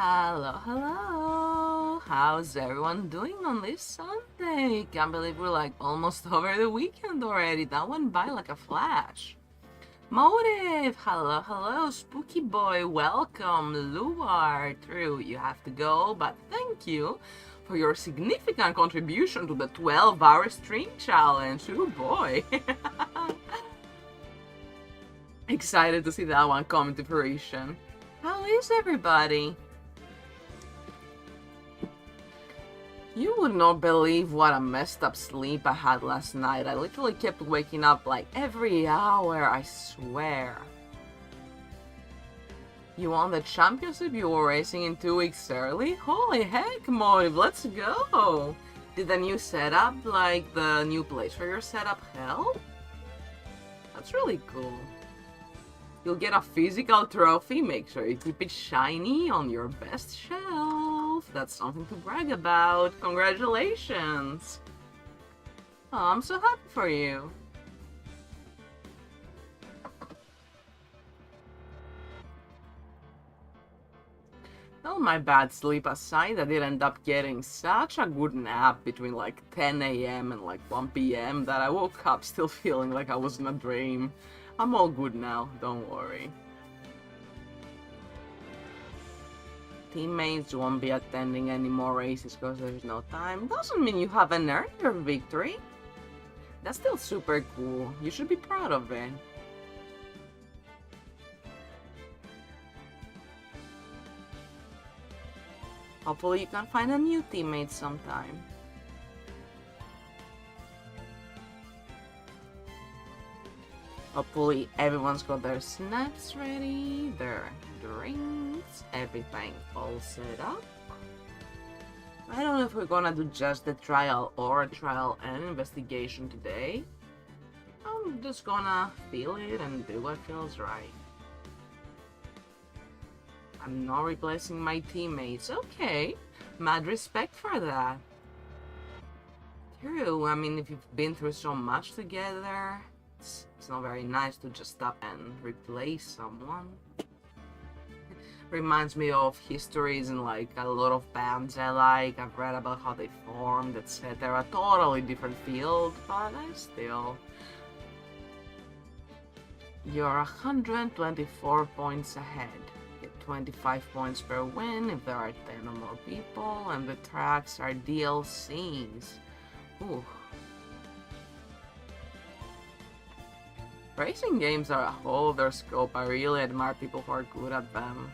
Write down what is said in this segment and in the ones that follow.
Hello, hello! How's everyone doing on this Sunday? Can't believe we're like almost over the weekend already. That went by like a flash. Motive! Hello, hello, Spooky Boy, welcome, Luar. True, you have to go, but thank you for your significant contribution to the 12-hour stream challenge. Oh boy! Excited to see that one come to fruition. How is everybody? You would not believe what a messed up sleep I had last night. I literally kept waking up like every hour, I swear. You won the championship you were racing in 2 weeks early? Holy heck, Motive, let's go! Did the new setup, like the new place for your setup, help? That's really cool. You'll get a physical trophy, make sure you keep it shiny on your best shelf. That's something to brag about. Congratulations! Oh, I'm so happy for you. Well, my bad sleep aside, I did end up getting such a good nap between like 10 a.m. and like 1 p.m. that I woke up still feeling like I was in a dream. I'm all good now, don't worry. Teammates won't be attending any more races because there's no time. Doesn't mean you haven't earned your victory. That's still super cool. You should be proud of it. Hopefully you can find a new teammate sometime. Hopefully everyone's got their snacks ready, their drinks, everything all set up. I don't know if we're gonna do just the trial or trial and investigation today. I'm just gonna feel it and do what feels right. I'm not replacing my teammates. Okay, mad respect for that. True, I mean, if you've been through so much together, it's not very nice to just stop and replace someone. Reminds me of histories in like a lot of bands I like. I've read about how they formed, etc. Totally different field, but I still... You're 124 points ahead. Get 25 points per win if there are 10 or more people, and the tracks are DLCs. Ooh. Racing games are a whole other scope. I really admire people who are good at them.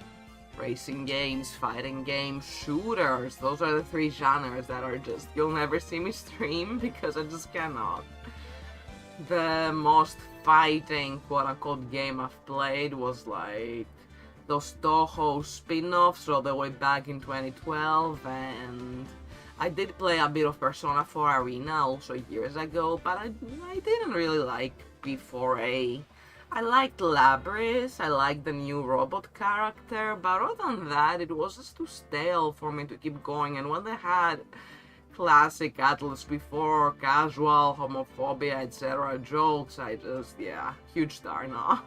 Racing games, fighting games, shooters. Those are the 3 genres that are just... You'll never see me stream because I just cannot. The most fighting quote-unquote game I've played was like those Toho spin-offs all the way back in 2012, and I did play a bit of Persona 4 Arena also years ago, but I didn't really like P4A. I liked Labris, I liked the new robot character, but other than that, it was just too stale for me to keep going, and when they had classic Atlas before, casual, homophobia, etc. jokes, I just, yeah, huge star now.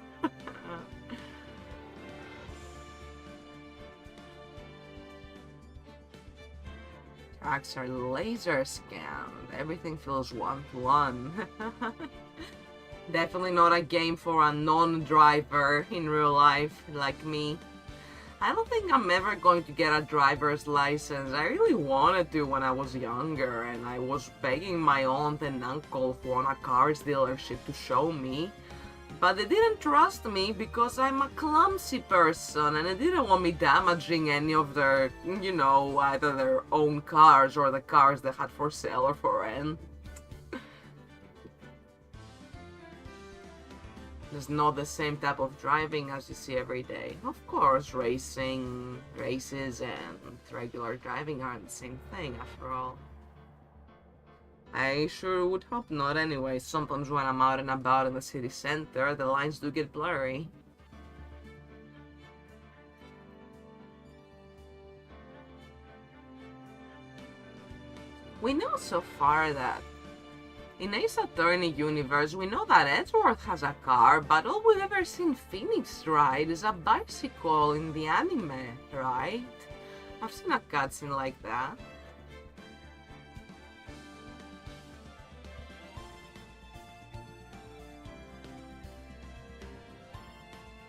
Tracks are laser scanned. Everything feels one-to-one. Definitely not a game for a non-driver in real life like me. I don't think I'm ever going to get a driver's license. I really wanted to when I was younger, and I was begging my aunt and uncle who own a cars dealership to show me. But they didn't trust me because I'm a clumsy person, and they didn't want me damaging any of their, you know, either their own cars or the cars they had for sale or for rent. It's not the same type of driving as you see every day. Of course, racing, races, and regular driving aren't the same thing after all. I sure would hope not anyway. Sometimes when I'm out and about in the city center, the lines do get blurry. We know so far that in Ace Attorney universe, we know that Edgeworth has a car, but all we've ever seen Phoenix ride is a bicycle in the anime, right? I've seen a cutscene like that.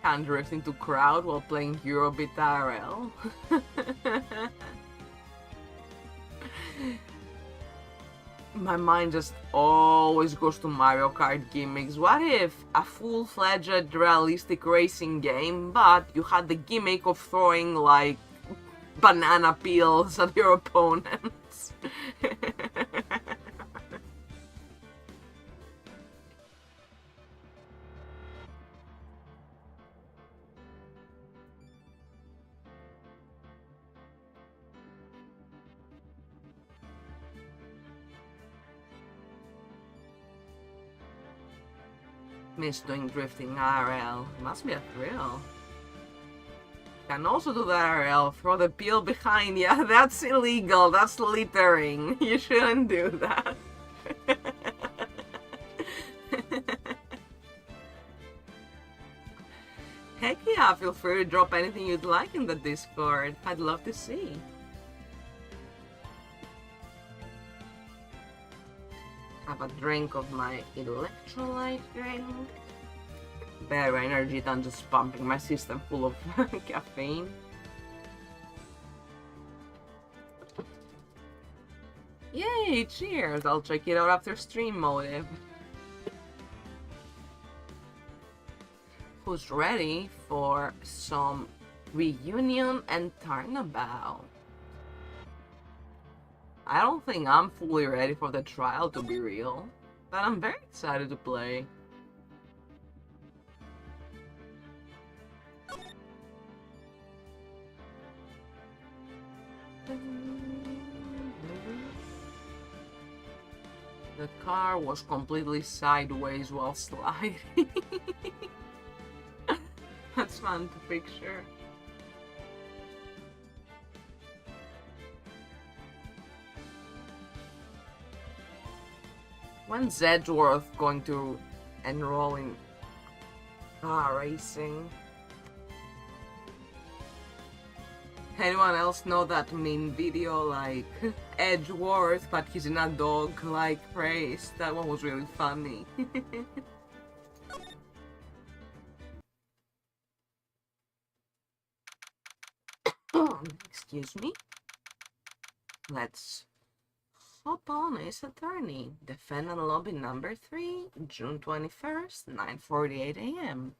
Can't drift into crowd while playing Eurobeat IRL. My mind just always goes to Mario Kart gimmicks. What if a full-fledged realistic racing game, but you had the gimmick of throwing like banana peels at your opponents? Miss doing drifting IRL. Must be a thrill. Can also do the IRL. Throw the peel behind. Yeah, that's illegal. That's littering. You shouldn't do that. Heck yeah, feel free to drop anything you'd like in the Discord. I'd love to see. Have a drink of my electrolyte drink. Better energy than just pumping my system full of caffeine. Yay, cheers! I'll check it out after stream, Motive. Who's ready for some reunion and turnabout? I don't think I'm fully ready for the trial, to be real, but I'm very excited to play. The car was completely sideways while sliding. That's fun to picture. When's Edgeworth going to enroll in car racing? Anyone else know that meme video like Edgeworth, but he's in a dog-like race? That one was really funny. Excuse me. Let's hop on Ace Attorney. Defendant Lobby number 3, June 21st, 9:48 AM.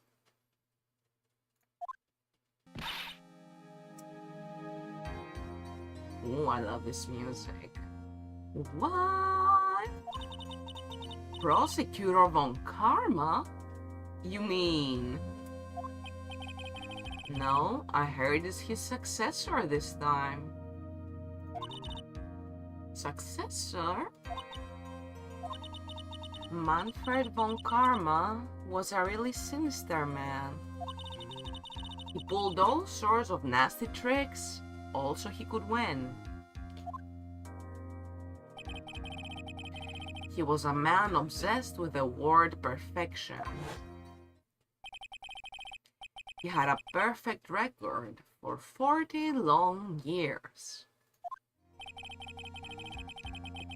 Ooh, I love this music. What? Prosecutor von Karma? You mean... No, I heard it's his successor this time. Successor? Manfred von Karma was a really sinister man. He pulled all sorts of nasty tricks, also he could win. He was a man obsessed with the word perfection. He had a perfect record for 40 long years.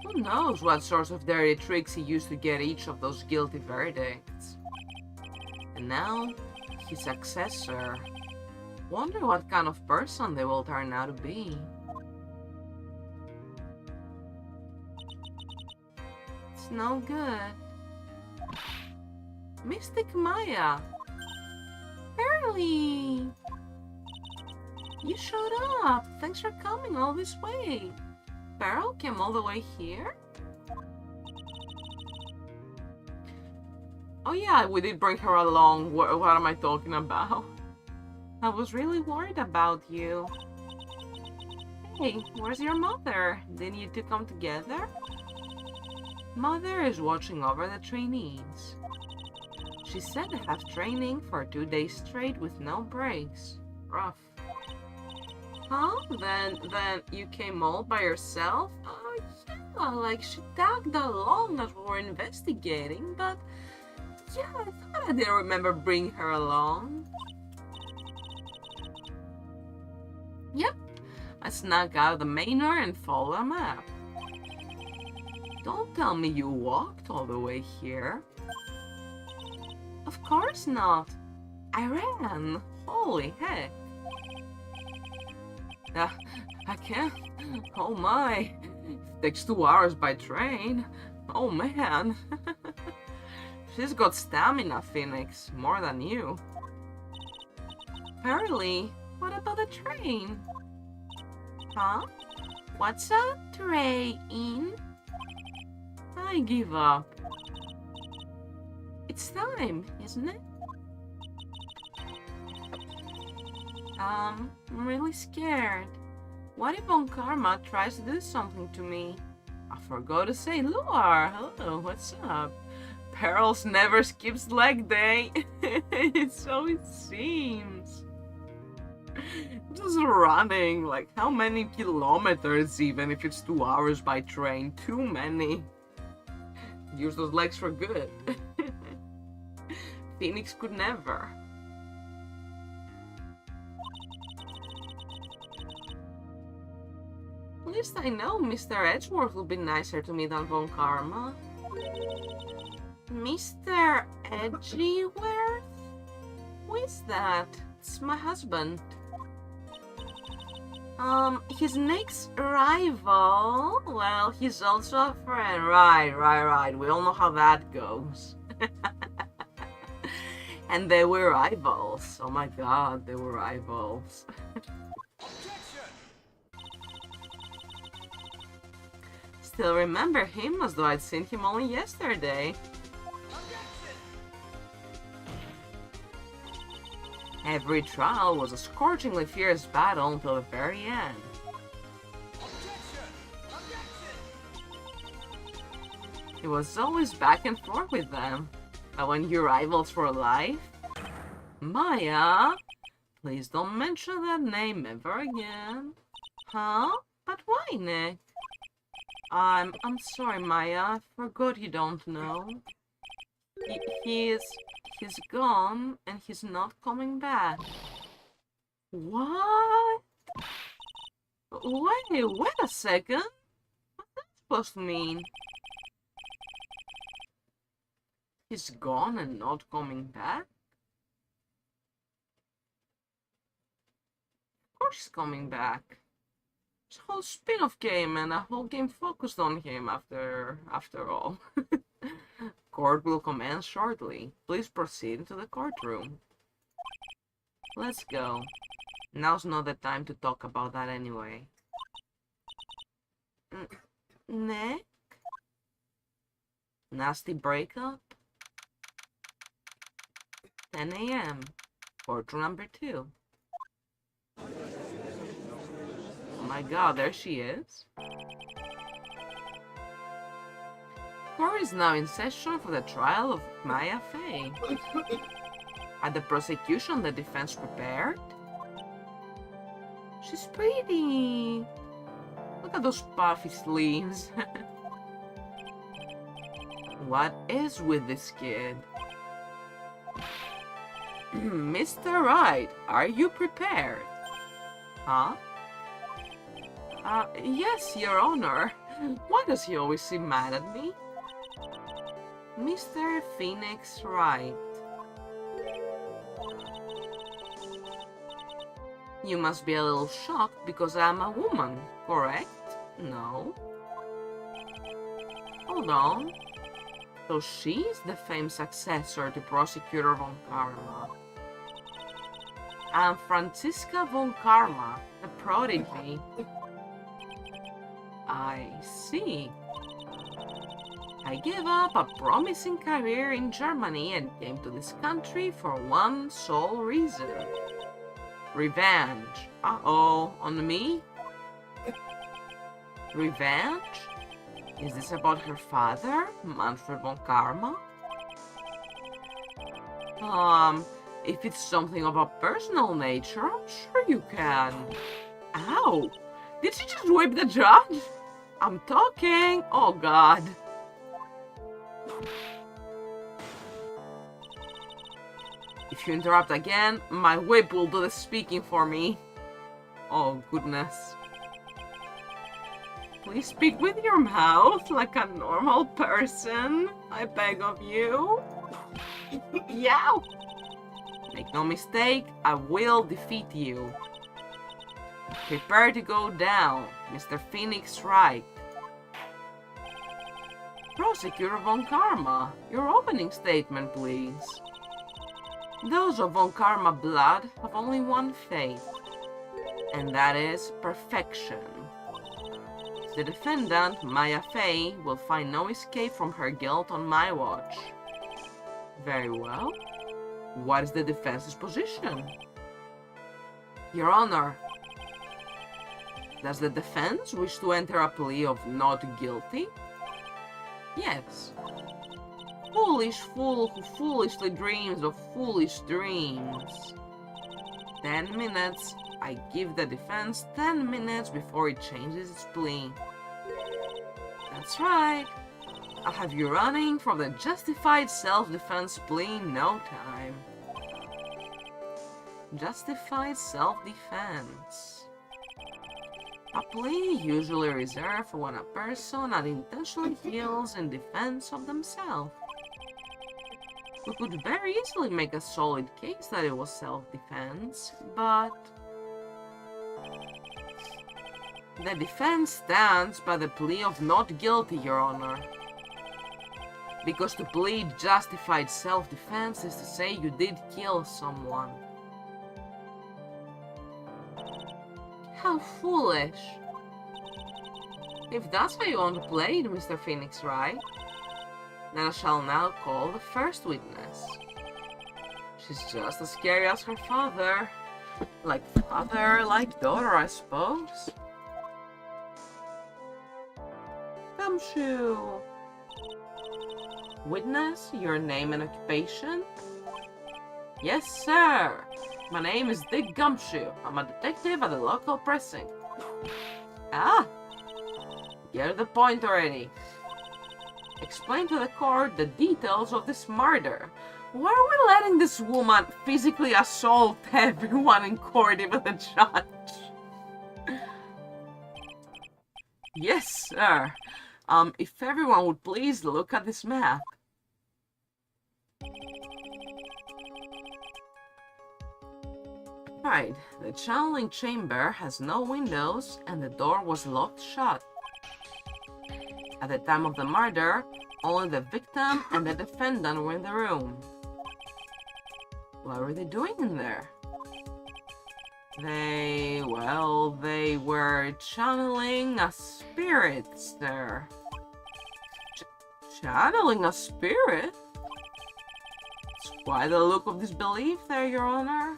Who knows what sorts of dirty tricks he used to get each of those guilty verdicts. And now, his successor. Wonder what kind of person they will turn out to be. It's no good. Mystic Maya. Barely. You showed up. Thanks for coming all this way. Pearl came all the way here? Oh yeah, we did bring her along. What am I talking about? I was really worried about you. Hey, where's your mother? Didn't you two come together? Mother is watching over the trainees. She said they have training for 2 days straight with no breaks. Rough. Huh? Then you came all by yourself? Oh yeah, like she tagged along as we were investigating, but yeah, I thought I didn't remember bringing her along. Yep, I snuck out the manor and followed a map. Don't tell me you walked all the way here. Of course not. I ran. Holy heck. I can't. Oh my. It takes 2 hours by train. Oh man. She's got stamina, Phoenix. More than you. Apparently. What about the train? Huh? What's a train? I give up. It's time, isn't it? I'm really scared. What if Von Karma tries to do something to me? I forgot to say, Luar, hello, what's up? Perils never skips leg day. So it seems. Just running, like how many kilometers even if it's 2 hours by train? Too many. Use those legs for good. Phoenix could never. At least I know Mr. Edgeworth will be nicer to me than Von Karma. Mr. Edgeworth? Who is that? It's my husband. His next rival? Well, he's also a friend. Right. We all know how that goes. And they were rivals. Oh my god, they were rivals. Still remember him as though I'd seen him only yesterday. Every trial was a scorchingly fierce battle until the very end. It was always back and forth with them. But when you're rivals for life... Maya? Please don't mention that name ever again. Huh? But why, Nick? I'm sorry, Maya. I forgot you don't know. He's gone, and he's not coming back. What? Wait a second. What's that supposed to mean? He's gone and not coming back? Of course he's coming back. It's a whole spin-off game and a whole game focused on him after all. Court will commence shortly. Please proceed into the courtroom. Let's go. Now's not the time to talk about that anyway. Nick? Nasty breakup? 10 a.m. Courtroom number 2. Oh my god, there she is. Court is now in session for the trial of Maya Fey. Are the prosecution and the defense prepared? She's pretty. Look at those puffy sleeves. What is with this kid? Mr. Wright, are you prepared? Huh? Yes, Your Honor. Why does he always seem mad at me? Mr. Phoenix Wright. You must be a little shocked because I'm a woman, correct? No? Hold on. So she's the famed successor to Prosecutor Von Karma. I'm Franziska Von Karma, the prodigy. I see. I gave up a promising career in Germany and came to this country for one sole reason. Revenge. Uh-oh, on me? Revenge? Is this about her father, Manfred Von Karma? If it's something of a personal nature, I'm sure you can. Ow! Did she just whip the judge? I'm talking! Oh god. If you interrupt again, my whip will do the speaking for me. Oh goodness. Please speak with your mouth like a normal person, I beg of you. Yow! Make no mistake, I will defeat you. Prepare to go down, Mr. Phoenix Wright. Prosecutor Von Karma, your opening statement, please. Those of Von Karma blood have only one fate, and that is perfection. The defendant, Maya Fey, will find no escape from her guilt on my watch. Very well. What is the defense's position? Your Honor, does the defense wish to enter a plea of not guilty? Yes. Foolish fool who foolishly dreams of foolish dreams. 10 minutes. I give the defense 10 minutes before it changes its plea. That's right. I'll have you running from the justified self-defense plea in no time. Justified self-defense. A plea usually reserved for when a person unintentionally kills in defense of themselves. We could very easily make a solid case that it was self-defense, but the defense stands by the plea of not guilty, Your Honor. Because to plead justified self-defense is to say you did kill someone. How foolish. If that's how you want to play it, Mr. Phoenix Wright, then I shall now call the first witness. She's just as scary as her father. Like father, like daughter, I suppose. Gumshoe. Witness, your name and occupation? Yes, sir. My name is Dick Gumshoe. I'm a detective at the local precinct. Ah! Get to the point already. Explain to the court the details of this murder. Why are we letting this woman physically assault everyone in court, even the judge? Yes, sir. If everyone would please look at this map. Right, the channeling chamber has no windows and the door was locked shut. At the time of the murder, only the victim and the defendant were in the room. What were they doing in there? They were channeling a spirit, sir. Channeling a spirit? It's quite the look of disbelief there, Your Honor.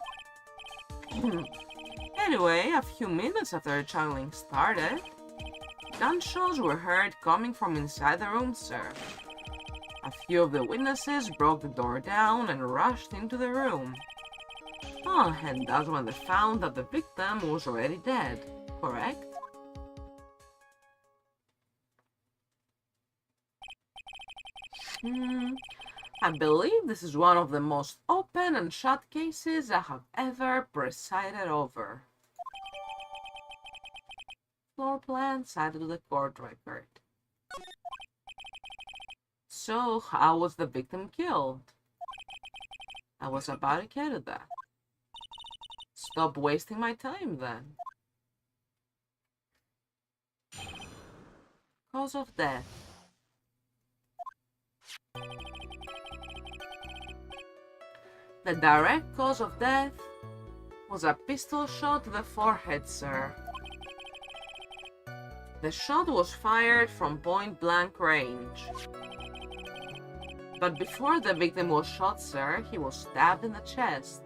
Anyway, a few minutes after the channeling started, gunshots were heard coming from inside the room, sir. A few of the witnesses broke the door down and rushed into the room. Oh, and that's when they found that the victim was already dead, correct? I believe this is one of the most open and shut cases I have ever presided over. Floor plan cited to the court record. So, how was the victim killed? I was about to get to that. Stop wasting my time then. Cause of death. The direct cause of death was a pistol shot to the forehead, sir. The shot was fired from point-blank range. But before the victim was shot, sir, he was stabbed in the chest.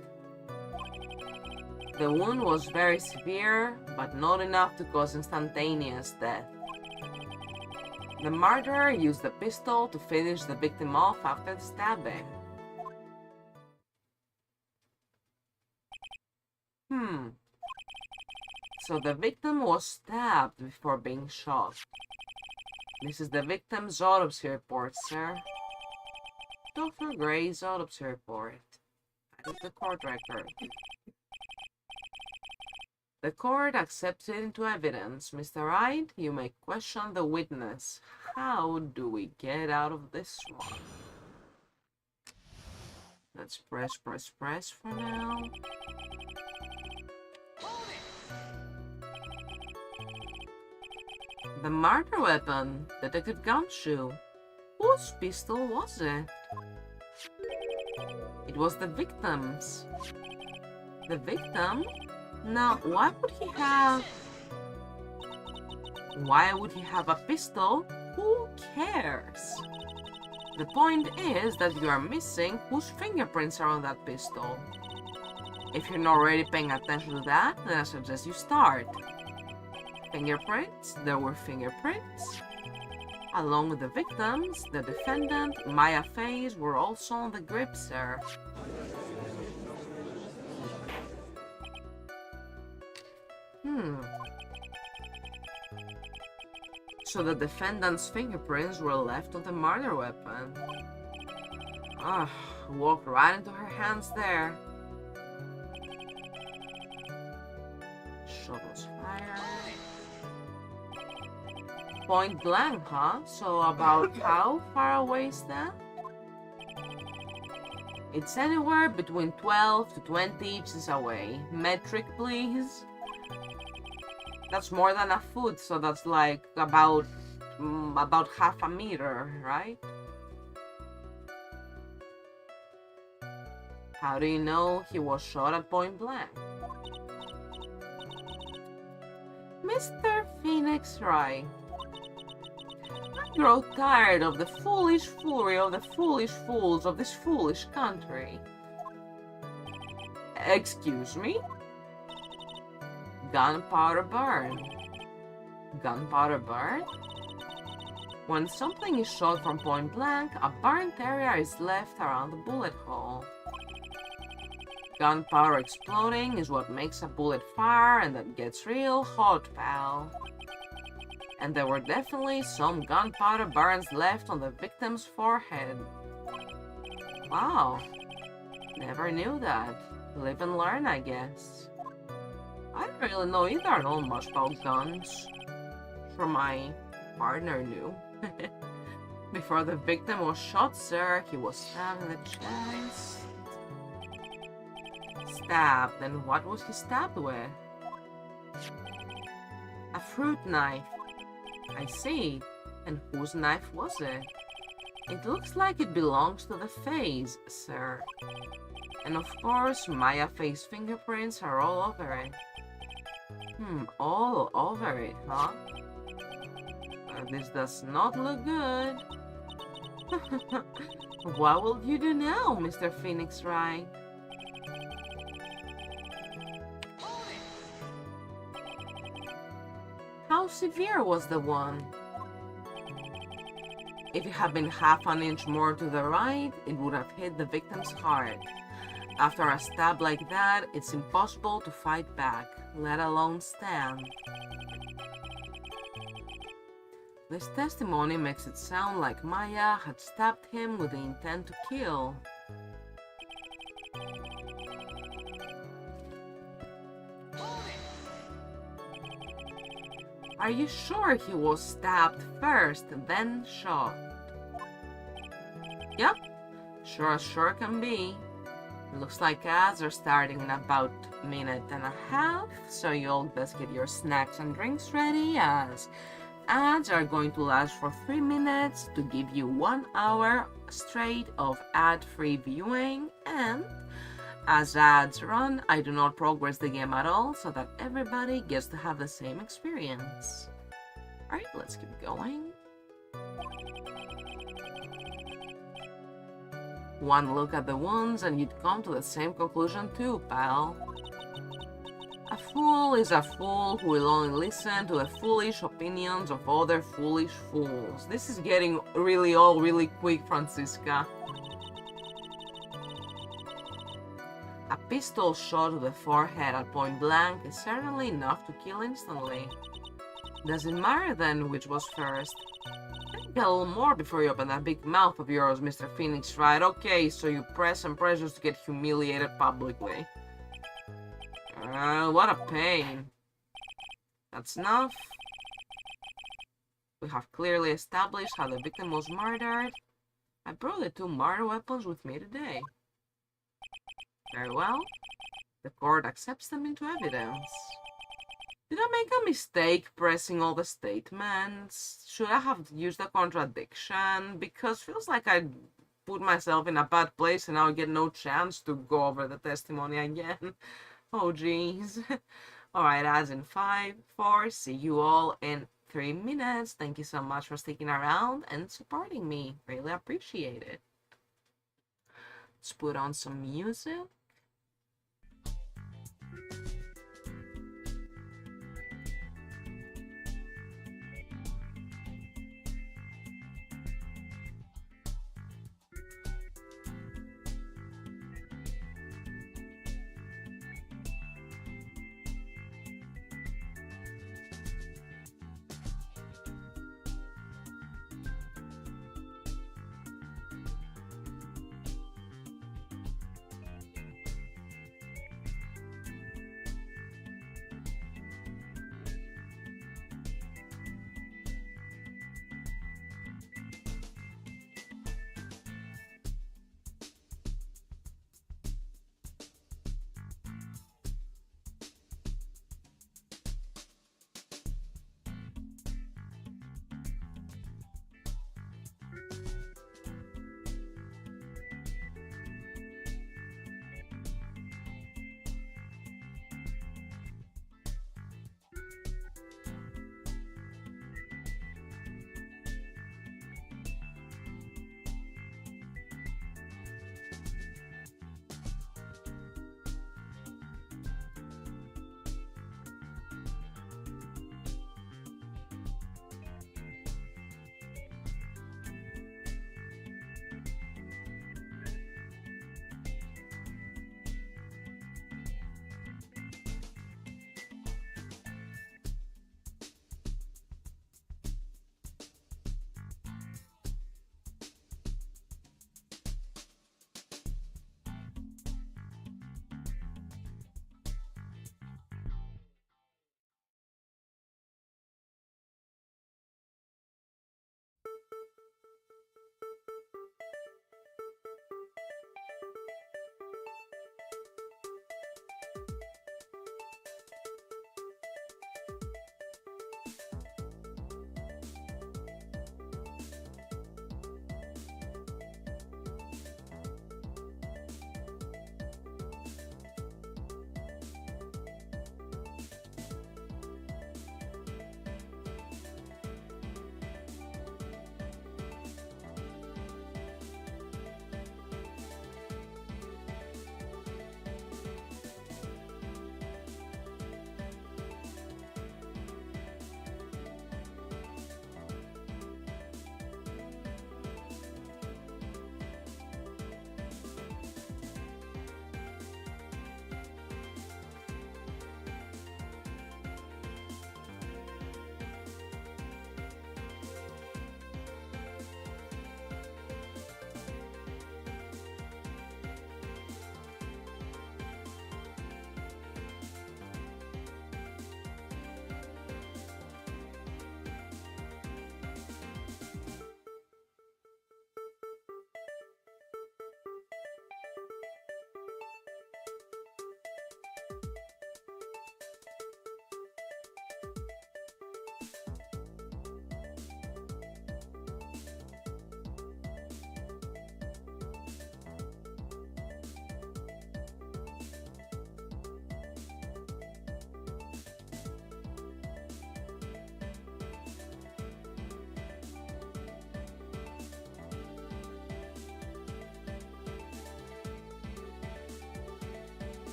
The wound was very severe, but not enough to cause instantaneous death. The murderer used the pistol to finish the victim off after the stabbing. So the victim was stabbed before being shot. This is the victim's autopsy report, sir. Dr. Gray's autopsy report. That is the court record. The court accepts it into evidence. Mr. Wright, you may question the witness. How do we get out of this one? Let's press for now. The murder weapon, Detective Gumshoe. Whose pistol was it? It was the victim's. The victim? Now, why would he have a pistol? Who cares? The point is that you are missing whose fingerprints are on that pistol. If you're not already paying attention to that, then I suggest you start. Fingerprints? There were fingerprints. Along with the victims, the defendant, Maya Faye's, were also on the grip, sir. So the defendant's fingerprints were left on the murder weapon. Walked right into her hands there. Shot was fired. Point blank, huh? So about how far away is that? It's anywhere between 12 to 20 inches away. Metric, please. That's more than a foot, so that's like about half a meter, right? How do you know he was shot at point blank? Mr. Phoenix Wright, I grow tired of the foolish foolery of the foolish fools of this foolish country. Excuse me? Gunpowder burn. Gunpowder burn? When something is shot from point blank, a burnt area is left around the bullet hole. Gunpowder exploding is what makes a bullet fire, and that gets real hot, pal. And there were definitely some gunpowder burns left on the victim's forehead. Wow. Never knew that. Live and learn, I guess. I don't really know either. I don't know much about guns. Sure, my partner knew. Before the victim was shot, sir, he was stabbed in the chest. Stabbed? And what was he stabbed with? A fruit knife. I see. And whose knife was it? It looks like it belongs to the face, sir. And of course, Maya Faye's fingerprints are all over it. All over it, huh? This does not look good. What will you do now, Mr. Phoenix Wright? How severe was the one? If it had been half an inch more to the right, it would have hit the victim's heart. After a stab like that, it's impossible to fight back, let alone stand. This testimony makes it sound like Maya had stabbed him with the intent to kill. Are you sure he was stabbed first, then shot? Yep, sure as sure can be. Looks like ads are starting in about a minute and a half, so you'll best get your snacks and drinks ready, as ads are going to last for 3 minutes to give you 1 hour straight of ad-free viewing, and as ads run, I do not progress the game at all so that everybody gets to have the same experience. Alright, let's keep going. One look at the wounds and you'd come to the same conclusion too, pal. A fool is a fool who will only listen to the foolish opinions of other foolish fools. This is getting really quick, Francisca. A pistol shot to the forehead at point blank is certainly enough to kill instantly. Does it matter then which was first? Get a little more before you open that big mouth of yours, Mr. Phoenix Wright. Okay, so you press and press just to get humiliated publicly. What a pain. That's enough. We have clearly established how the victim was murdered. I brought the two murder weapons with me today. Very well. The court accepts them into evidence. Did I make a mistake pressing all the statements? Should I have used a contradiction? Because feels like I put myself in a bad place and now I get no chance to go over the testimony again. Oh jeez. Alright, as in 5, 4, see you all in 3 minutes. Thank you so much for sticking around and supporting me. Really appreciate it. Let's put on some music.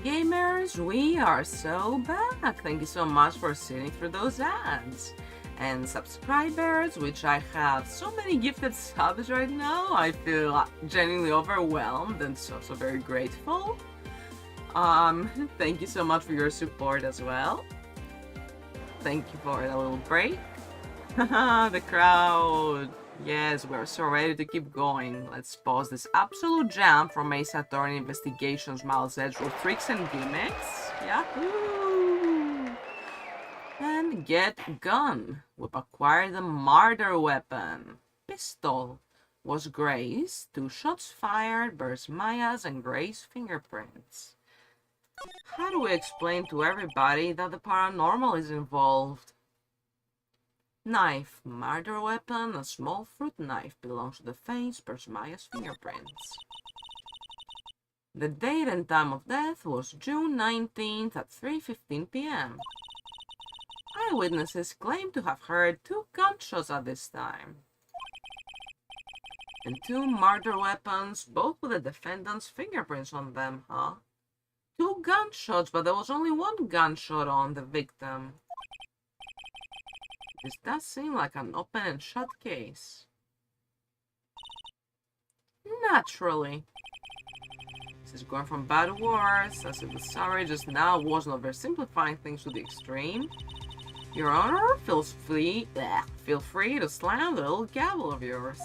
Gamers, we are so back. Thank you so much for sitting through those ads. And subscribers, which I have so many gifted subs right now, I feel genuinely overwhelmed and so very grateful. Thank you so much for your support as well. Thank you for a little break. Haha, the crowd. Yes, we're so ready to keep going. Let's pause this absolute jam from Ace Attorney Investigations, Miles Edge with tricks and gimmicks. Yahoo! And get gun. We've acquired a murder weapon. Pistol. Was Gray's. 2 shots fired, bears Maya's and Gray's fingerprints. How do we explain to everybody that the paranormal is involved? Knife. Murder weapon. A small fruit knife belongs to the face, bears Maya's fingerprints. The date and time of death was June 19th at 3:15 p.m. Eyewitnesses claim to have heard 2 gunshots at this time. And 2 murder weapons, both with the defendant's fingerprints on them, huh? 2 gunshots, but there was only 1 gunshot on the victim. This does seem like an open and shut case. Naturally. This is going from bad to worse, as if the summary just now was not oversimplifying things to the extreme. Your Honor, feel free to slam the little gavel of yours.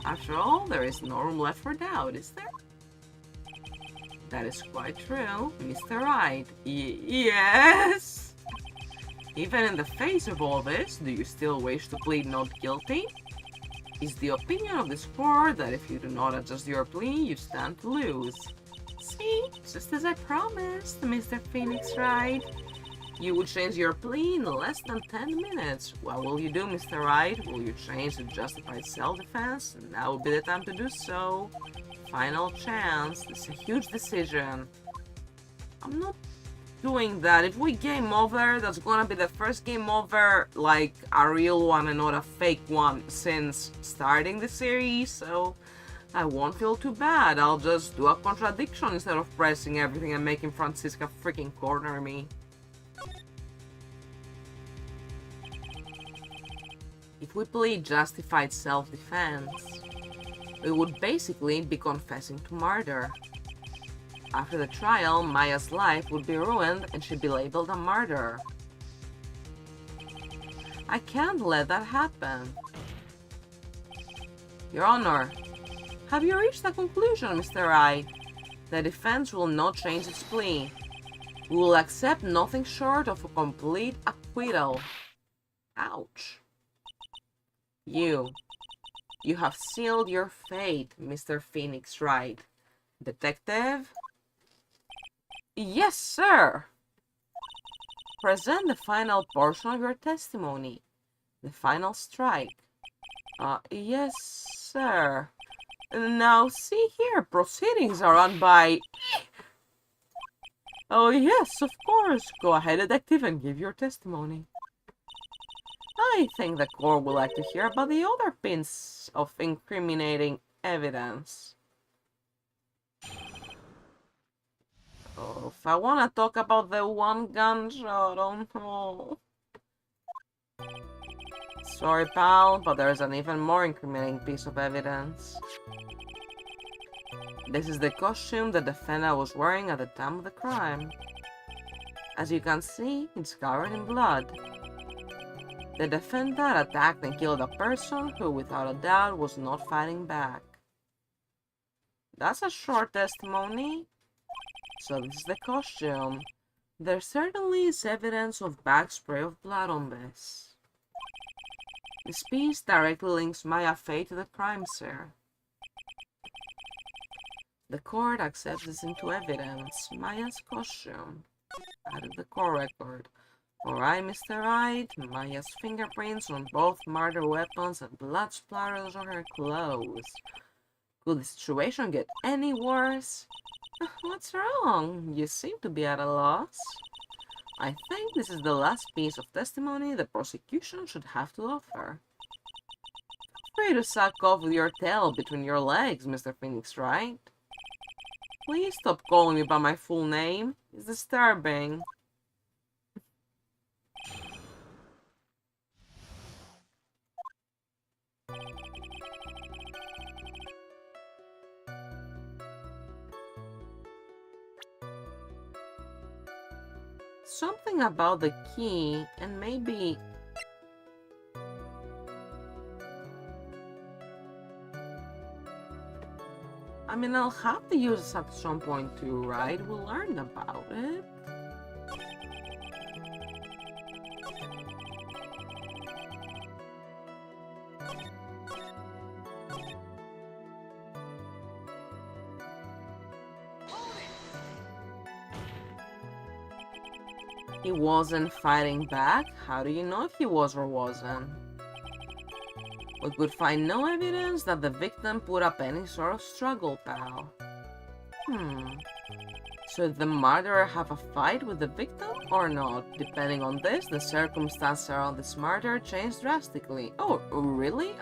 After all, there is no room left for doubt, is there? That is quite true, Mr. Wright. Yes! Even in the face of all this, do you still wish to plead not guilty? Is the opinion of this court that if you do not adjust your plea, you stand to lose? See, just as I promised, Mr. Phoenix Wright. You would change your plea in less than 10 minutes. What will you do, Mr. Wright? Will you change to justified self-defense? Now would be the time to do so. Final chance. This is a huge decision. I'm not doing that. If we game over, that's gonna be the first game over, like a real one and not a fake one since starting the series, so I won't feel too bad. I'll just do a contradiction instead of pressing everything and making Francisca freaking corner me. If we plead justified self-defense, we would basically be confessing to murder. After the trial, Maya's life would be ruined and she'd be labeled a murderer. I can't let that happen. Your Honor, have you reached a conclusion, Mr. Wright? The defense will not change its plea. We will accept nothing short of a complete acquittal. Ouch. You have sealed your fate, Mr. Phoenix Wright. Detective? Yes, sir! Present the final portion of your testimony. The final strike. Yes, sir. Now, see here, proceedings are run by... Oh, yes, of course. Go ahead, detective, and give your testimony. I think the court would like to hear about the other pieces of incriminating evidence. Oh, if I want to talk about the 1 gunshot, oh no. Sorry, pal, but there's an even more incriminating piece of evidence. This is the costume the defendant was wearing at the time of the crime. As you can see, it's covered in blood. The defendant attacked and killed a person who, without a doubt, was not fighting back. That's a short testimony. So this is the costume. There certainly is evidence of back spray of blood on this. This piece directly links Maya's fate to the crime, sir. The court accepts this into evidence. Maya's costume. Added the court record. Alright, Mr. Wright. Maya's fingerprints on both murder weapons and blood splatters on her clothes. Could the situation get any worse? What's wrong? You seem to be at a loss. I think this is the last piece of testimony the prosecution should have to offer. Feel free to suck off with your tail between your legs, Mr. Phoenix Wright. Please stop calling me by my full name. It's disturbing. something about the key, and maybe... I mean, I'll have to use this at some point too, right? We'll learn about it. He wasn't fighting back? How do you know if he was or wasn't? We could find no evidence that the victim put up any sort of struggle, pal. So did the murderer have a fight with the victim or not? Depending on this, the circumstances around this murder changed drastically. Oh, really?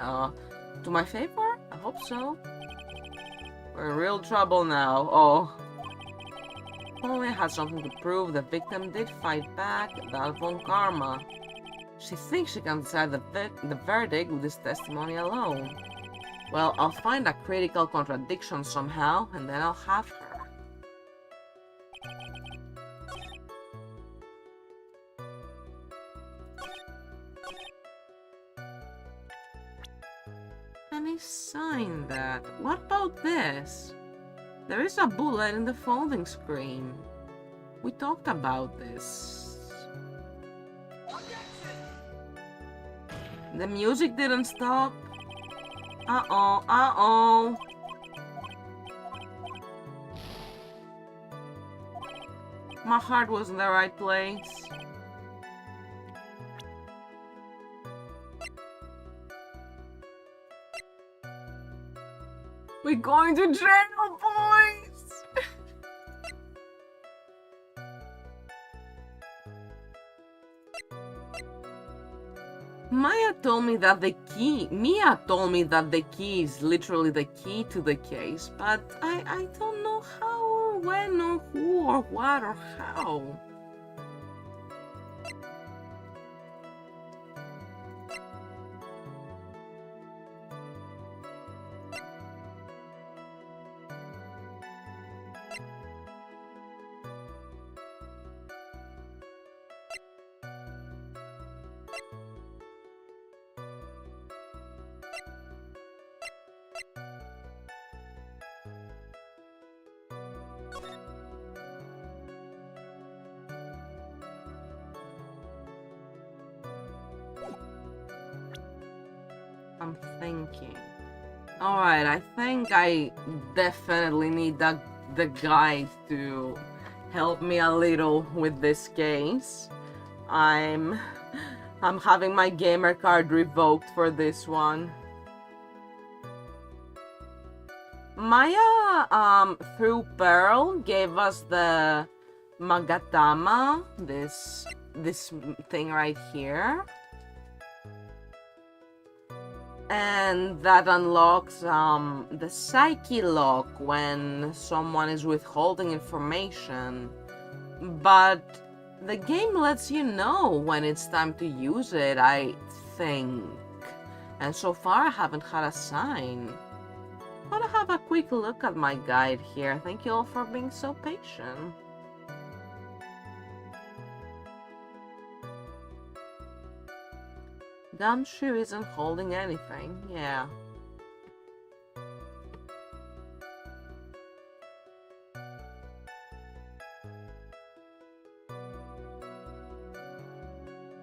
To my favor? I hope so. We're in real trouble now. Oh. Only had something to prove the victim did fight back, that von karma. She thinks she can decide the verdict with this testimony alone. Well, I'll find a critical contradiction somehow, and then I'll have her. Any sign that... What about this? There is a bullet in the folding screen. We talked about this. The music didn't stop. Uh-oh, uh-oh. My heart was in the right place. We're going to jail, boys! Mia told me that the key is literally the key to the case, but I don't know how or when or who or what or how. I'm thinking. Alright, I think I definitely need the guide to help me a little with this case. I'm having my gamer card revoked for this one. Maya, through Pearl, gave us the Magatama, this thing right here. And that unlocks the Psyche lock when someone is withholding information. But the game lets you know when it's time to use it, I think. And so far I haven't had a sign. I want to have a quick look at my guide here. Thank you all for being so patient. Gumshoe isn't holding anything, yeah.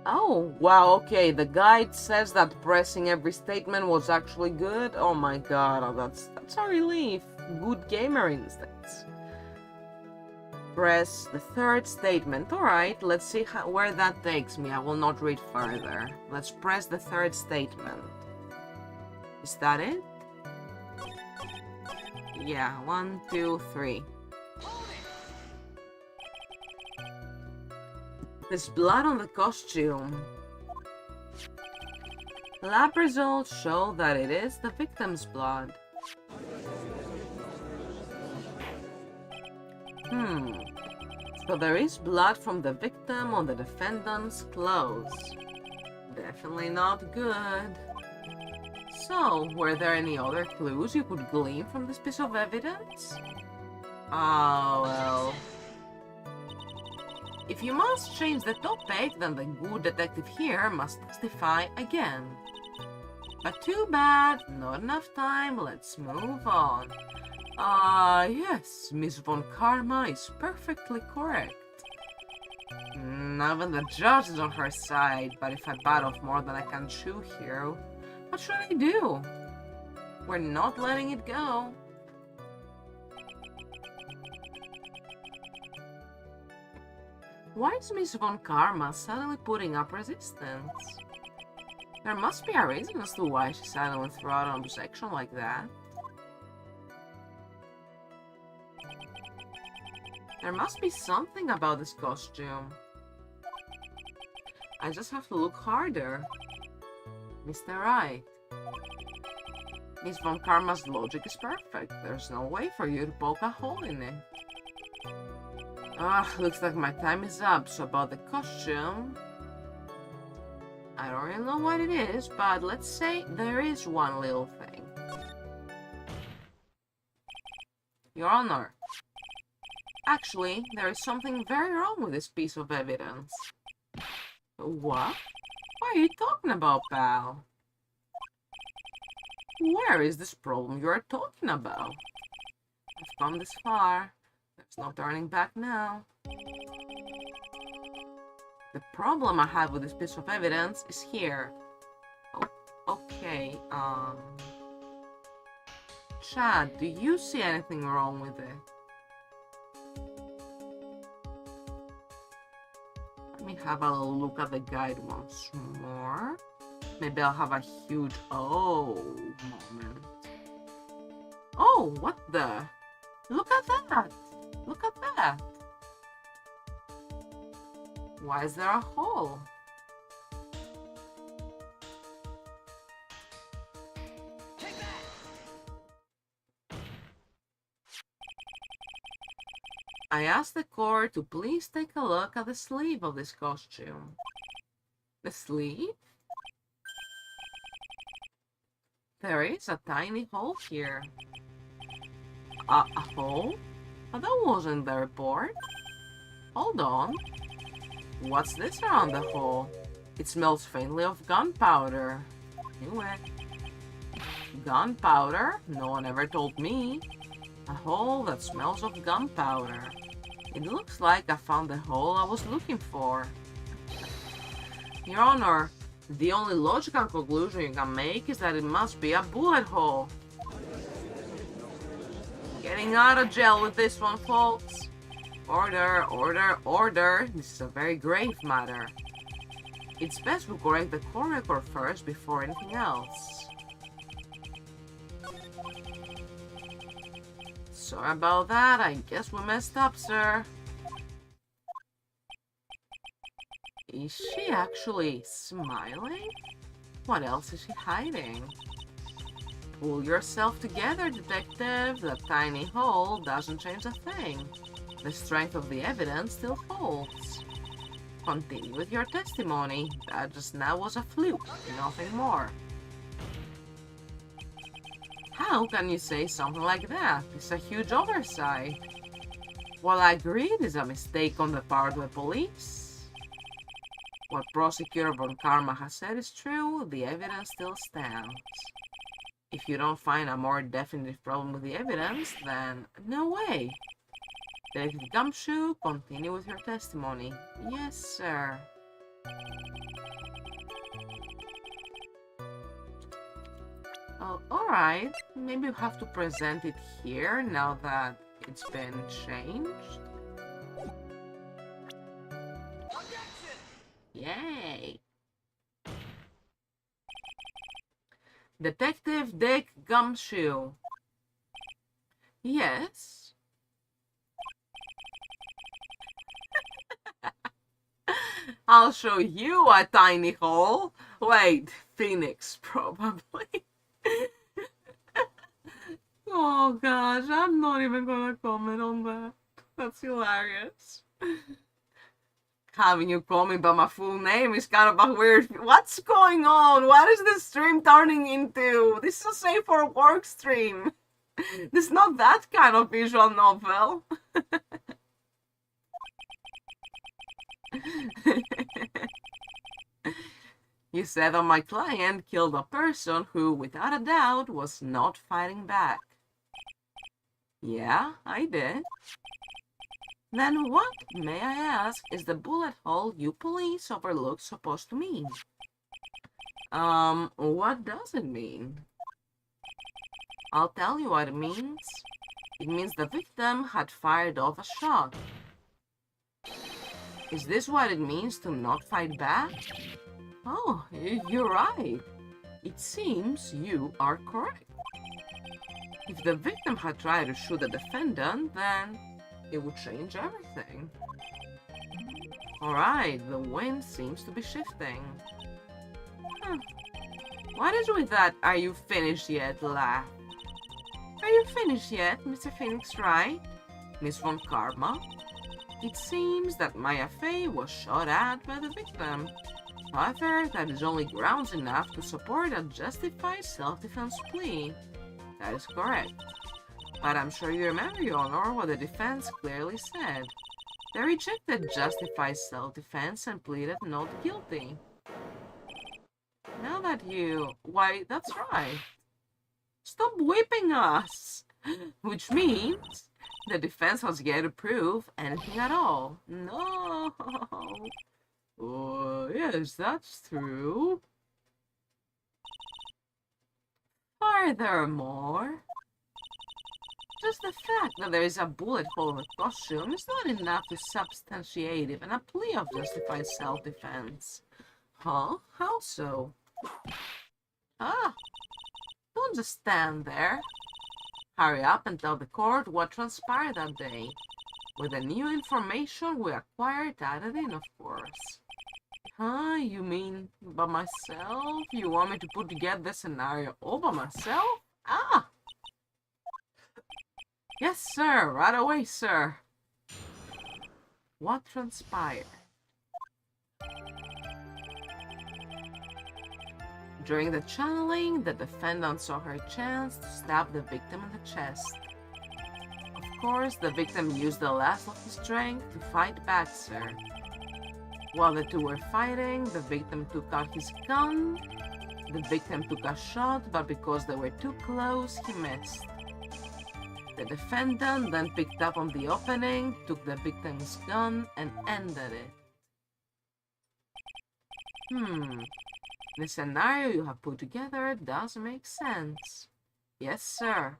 Oh, wow, okay, the guide says that pressing every statement was actually good. Oh my god, oh, that's a relief. Good gamer instincts. Press the third statement. Alright, let's see where that takes me. I will not read further. Let's press the third statement. Is that it? Yeah, 1, 2, 3. There's blood on the costume. Lab results show that it is the victim's blood. So there is blood from the victim on the defendant's clothes. Definitely not good. So, were there any other clues you could glean from this piece of evidence? Oh, well. If you must change the topic, then the good detective here must testify again. But too bad, not enough time, let's move on. Yes, Miss Von Karma is perfectly correct. Even the judge is on her side, but if I bite off more than I can chew here, what should I do? We're not letting it go. Why is Miss Von Karma suddenly putting up resistance? There must be a reason as to why she suddenly threw out an objection like that. There must be something about this costume. I just have to look harder. Mr. Wright. Miss Von Karma's logic is perfect. There's no way for you to poke a hole in it. Looks like my time is up. So about the costume... I don't really know what it is, but let's say there is one little thing. Your Honor. Actually, there is something very wrong with this piece of evidence. What? What are you talking about, pal? Where is this problem you are talking about? I've come this far. There's no turning back now. The problem I have with this piece of evidence is here. Oh, okay, Chad, do you see anything wrong with it? Let me have a little look at the guide once more. Maybe I'll have a huge moment. Oh, what the? Look at that! Look at that! Why is there a hole? I asked the court to please take a look at the sleeve of this costume. The sleeve? There is a tiny hole here. A hole? Oh, that wasn't the report. Hold on. What's this around the hole? It smells faintly of gunpowder. Knew it. Gunpowder? No one ever told me. A hole that smells of gunpowder. It looks like I found the hole I was looking for. Your Honor, the only logical conclusion you can make is that it must be a bullet hole. Getting out of jail with this one, folks. Order, order, order. This is a very grave matter. It's best we correct the court record first before anything else. Sorry about that. I guess we messed up, sir. Is she actually smiling? What else is she hiding? Pull yourself together, detective. The tiny hole doesn't change a thing. The strength of the evidence still holds. Continue with your testimony. That just now was a fluke, nothing more. How can you say something like that? It's a huge oversight. Well, I agree it is a mistake on the part of the police. What Prosecutor Von Karma has said is true, the evidence still stands. If you don't find a more definitive problem with the evidence, then no way. Detective Gumshoe, continue with your testimony. Yes, sir. Oh, alright. Maybe we have to present it here now that it's been changed. Yay! Detective Dick Gumshoe. Yes? I'll show you a tiny hole. Wait, Phoenix, probably. Oh gosh, I'm not even gonna comment on that. That's hilarious. Having you call me by my full name is kind of a weird... What's going on? What is this stream turning into? This is a safe for work stream. This is not that kind of visual novel. You said that my client killed a person who, without a doubt, was not fighting back. Yeah, I did. Then what, may I ask, is the bullet hole you police overlooked supposed to mean? What does it mean? I'll tell you what it means. It means the victim had fired off a shot. Is this what it means to not fight back? Oh, you're right. It seems you are correct. If the victim had tried to shoot the defendant, then it would change everything. Alright, the wind seems to be shifting. What is with that "are you finished yet" laugh? Are you finished yet, Mr. Phoenix Wright? Miss Von Karma? It seems that Maya Fey was shot at by the victim. However, that is only grounds enough to support a justified self-defense plea. That is correct. But I'm sure you remember, Your Honor, what the defense clearly said. They rejected justified self-defense and pleaded not guilty. Now that you... Why, that's right. Stop whipping us! Which means the defense has yet to prove anything at all. No. Oh, yes, that's true. Furthermore, just the fact that there is a bullet hole in the costume is not enough to substantiate even a plea of justified self-defense. Huh? How so? Ah, don't just stand there. Hurry up and tell the court what transpired that day. With the new information we acquired added in, of course. Huh? You mean by myself? You want me to put together the scenario all by myself? Ah! Yes, sir. Right away, sir. What transpired? During the channeling, the defendant saw her chance to stab the victim in the chest. Of course, the victim used the last of his strength to fight back, sir. While the two were fighting, the victim took out his gun. The victim took a shot, but because they were too close, he missed. The defendant then picked up on the opening, took the victim's gun, and ended it. The scenario you have put together does make sense. Yes, sir.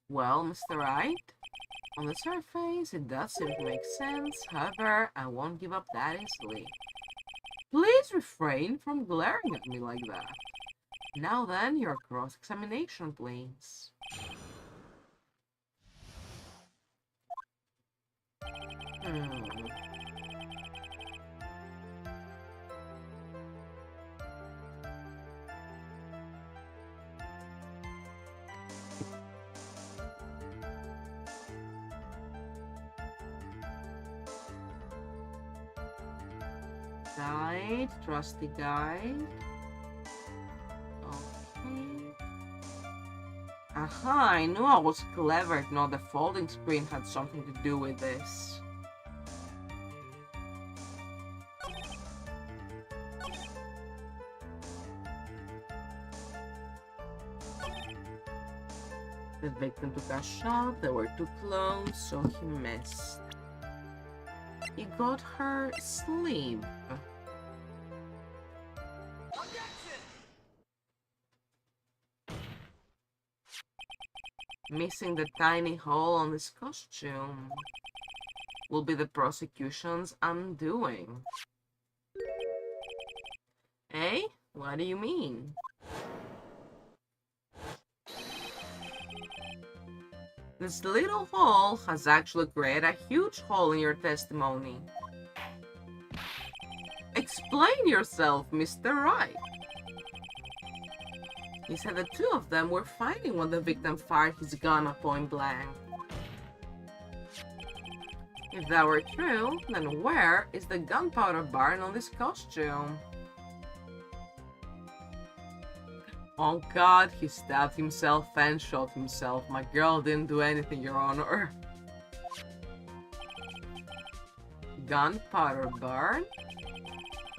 Well, Mr. Wright, on the surface, it does seem to make sense. However, I won't give up that easily. Please refrain from glaring at me like that. Now then, your cross-examination, please. Guide, trusty guide. Okay. Aha, I knew I was clever to know the folding screen had something to do with this. The victim took a shot, they were too close, so he missed. He got her sleep. Missing the tiny hole on his costume will be the prosecution's undoing. Eh? What do you mean? This little hole has actually created a huge hole in your testimony. Explain yourself, Mr. Wright. He said the two of them were fighting when the victim fired his gun at point blank. If that were true, then where is the gunpowder burn on this costume? Oh God, he stabbed himself and shot himself. My girl didn't do anything, Your Honor. gunpowder burn?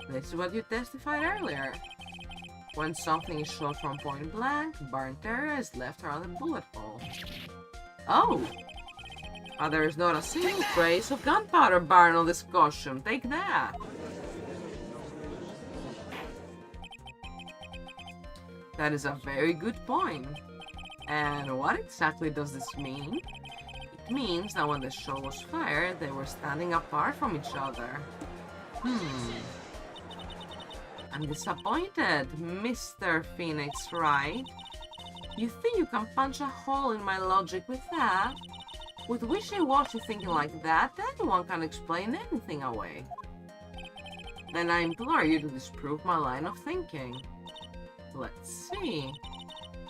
This is what you testified earlier. When something is shot from point blank, burnt area is left around the bullet hole. Oh! There is not a single trace of gunpowder burn on this costume. Take that! That is a very good point. And what exactly does this mean? It means that when the shot was fired, they were standing apart from each other. I'm disappointed, Mr. Phoenix Wright. You think you can punch a hole in my logic with that? With wishy-washy thinking like that, anyone can explain anything away. Then I implore you to disprove my line of thinking. Let's see.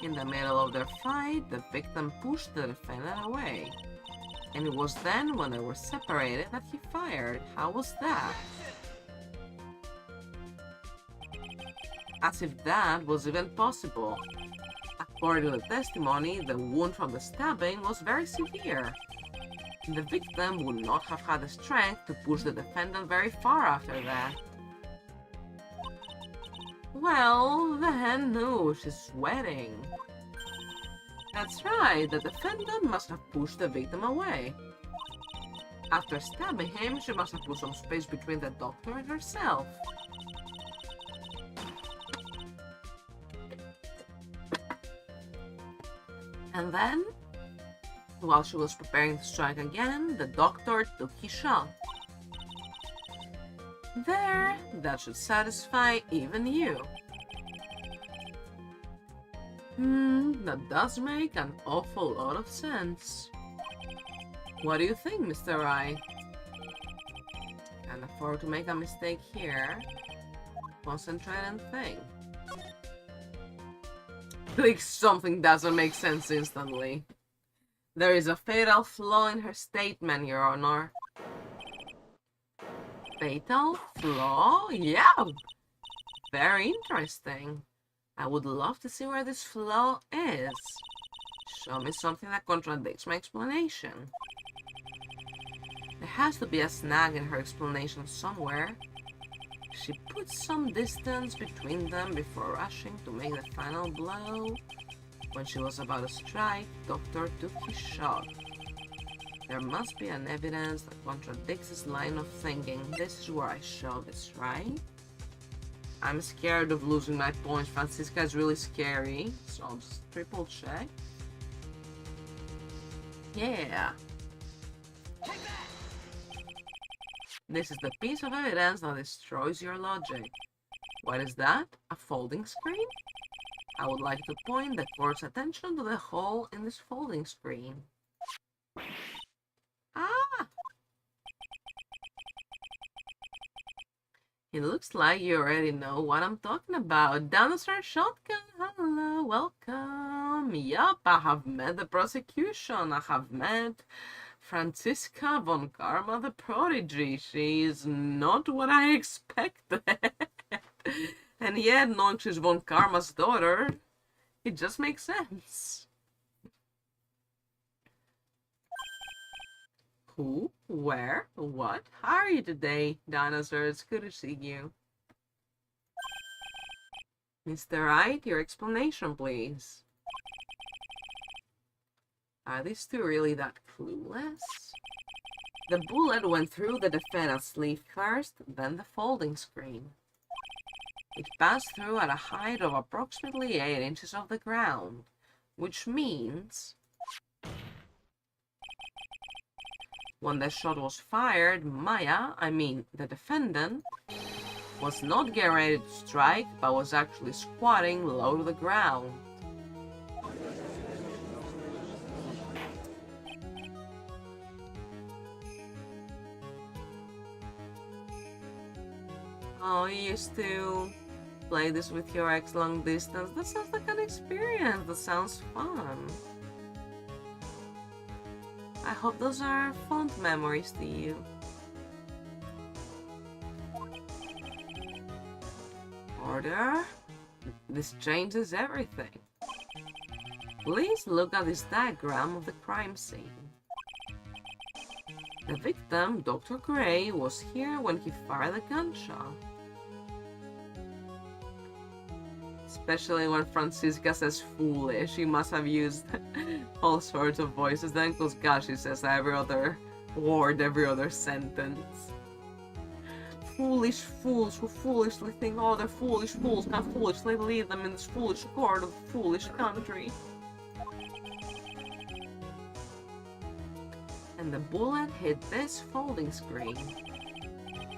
In the middle of their fight, the victim pushed the defendant away. And it was then, when they were separated, that he fired. How was that? As if that was even possible. According to the testimony, the wound from the stabbing was very severe. The victim would not have had the strength to push the defendant very far after that. Well, then, no, she's sweating. That's right, the defendant must have pushed the victim away. After stabbing him, she must have put some space between the doctor and herself. And then, while she was preparing to strike again, the doctor took his shot. There, that should satisfy even you. That does make an awful lot of sense. What do you think, Mr. Wright? Can't afford to make a mistake here. Concentrate and think. Click something doesn't make sense instantly. There is a fatal flaw in her statement, Your Honor. Fatal flaw? Yeah! Very interesting. I would love to see where this flaw is. Show me something that contradicts my explanation. There has to be a snag in her explanation somewhere. She put some distance between them before rushing to make the final blow. When she was about to strike, Doctor took his shot. There must be an evidence that contradicts his line of thinking. This is where I show this, right? I'm scared of losing my points. Francisca is really scary, so I'll just triple check. Yeah. This is the piece of evidence that destroys your logic. What is that? A folding screen? I would like to point the court's attention to the hole in this folding screen. Ah! It looks like you already know what I'm talking about. Dinosaur Shotgun, hello, welcome. Yup, I have met the prosecution. I have met Francisca von Karma the Prodigy. She is not what I expected. And yet, knowing she's von Karma's daughter, it just makes sense. Who? Where? What? How are you today, Dinosaur? It's good to see you. Mr. Wright, your explanation, please. Are these two really that clueless? The bullet went through the defendant's sleeve first, then the folding screen. It passed through at a height of approximately 8 inches off the ground, which means when the shot was fired, the defendant, was not getting ready to strike, but was actually squatting low to the ground. Oh, you used to play this with your ex long distance. That sounds like an experience. That sounds fun. I hope those are fond memories to you. Order? This changes everything. Please look at this diagram of the crime scene. The victim, Dr. Gray, was here when he fired the gunshot. Especially when Francisca says foolish. She must have used all sorts of voices then, because gosh, she says every other word, every other sentence. Foolish fools who foolishly think other foolish fools can foolishly lead them in this foolish court of foolish country. And the bullet hit this folding screen.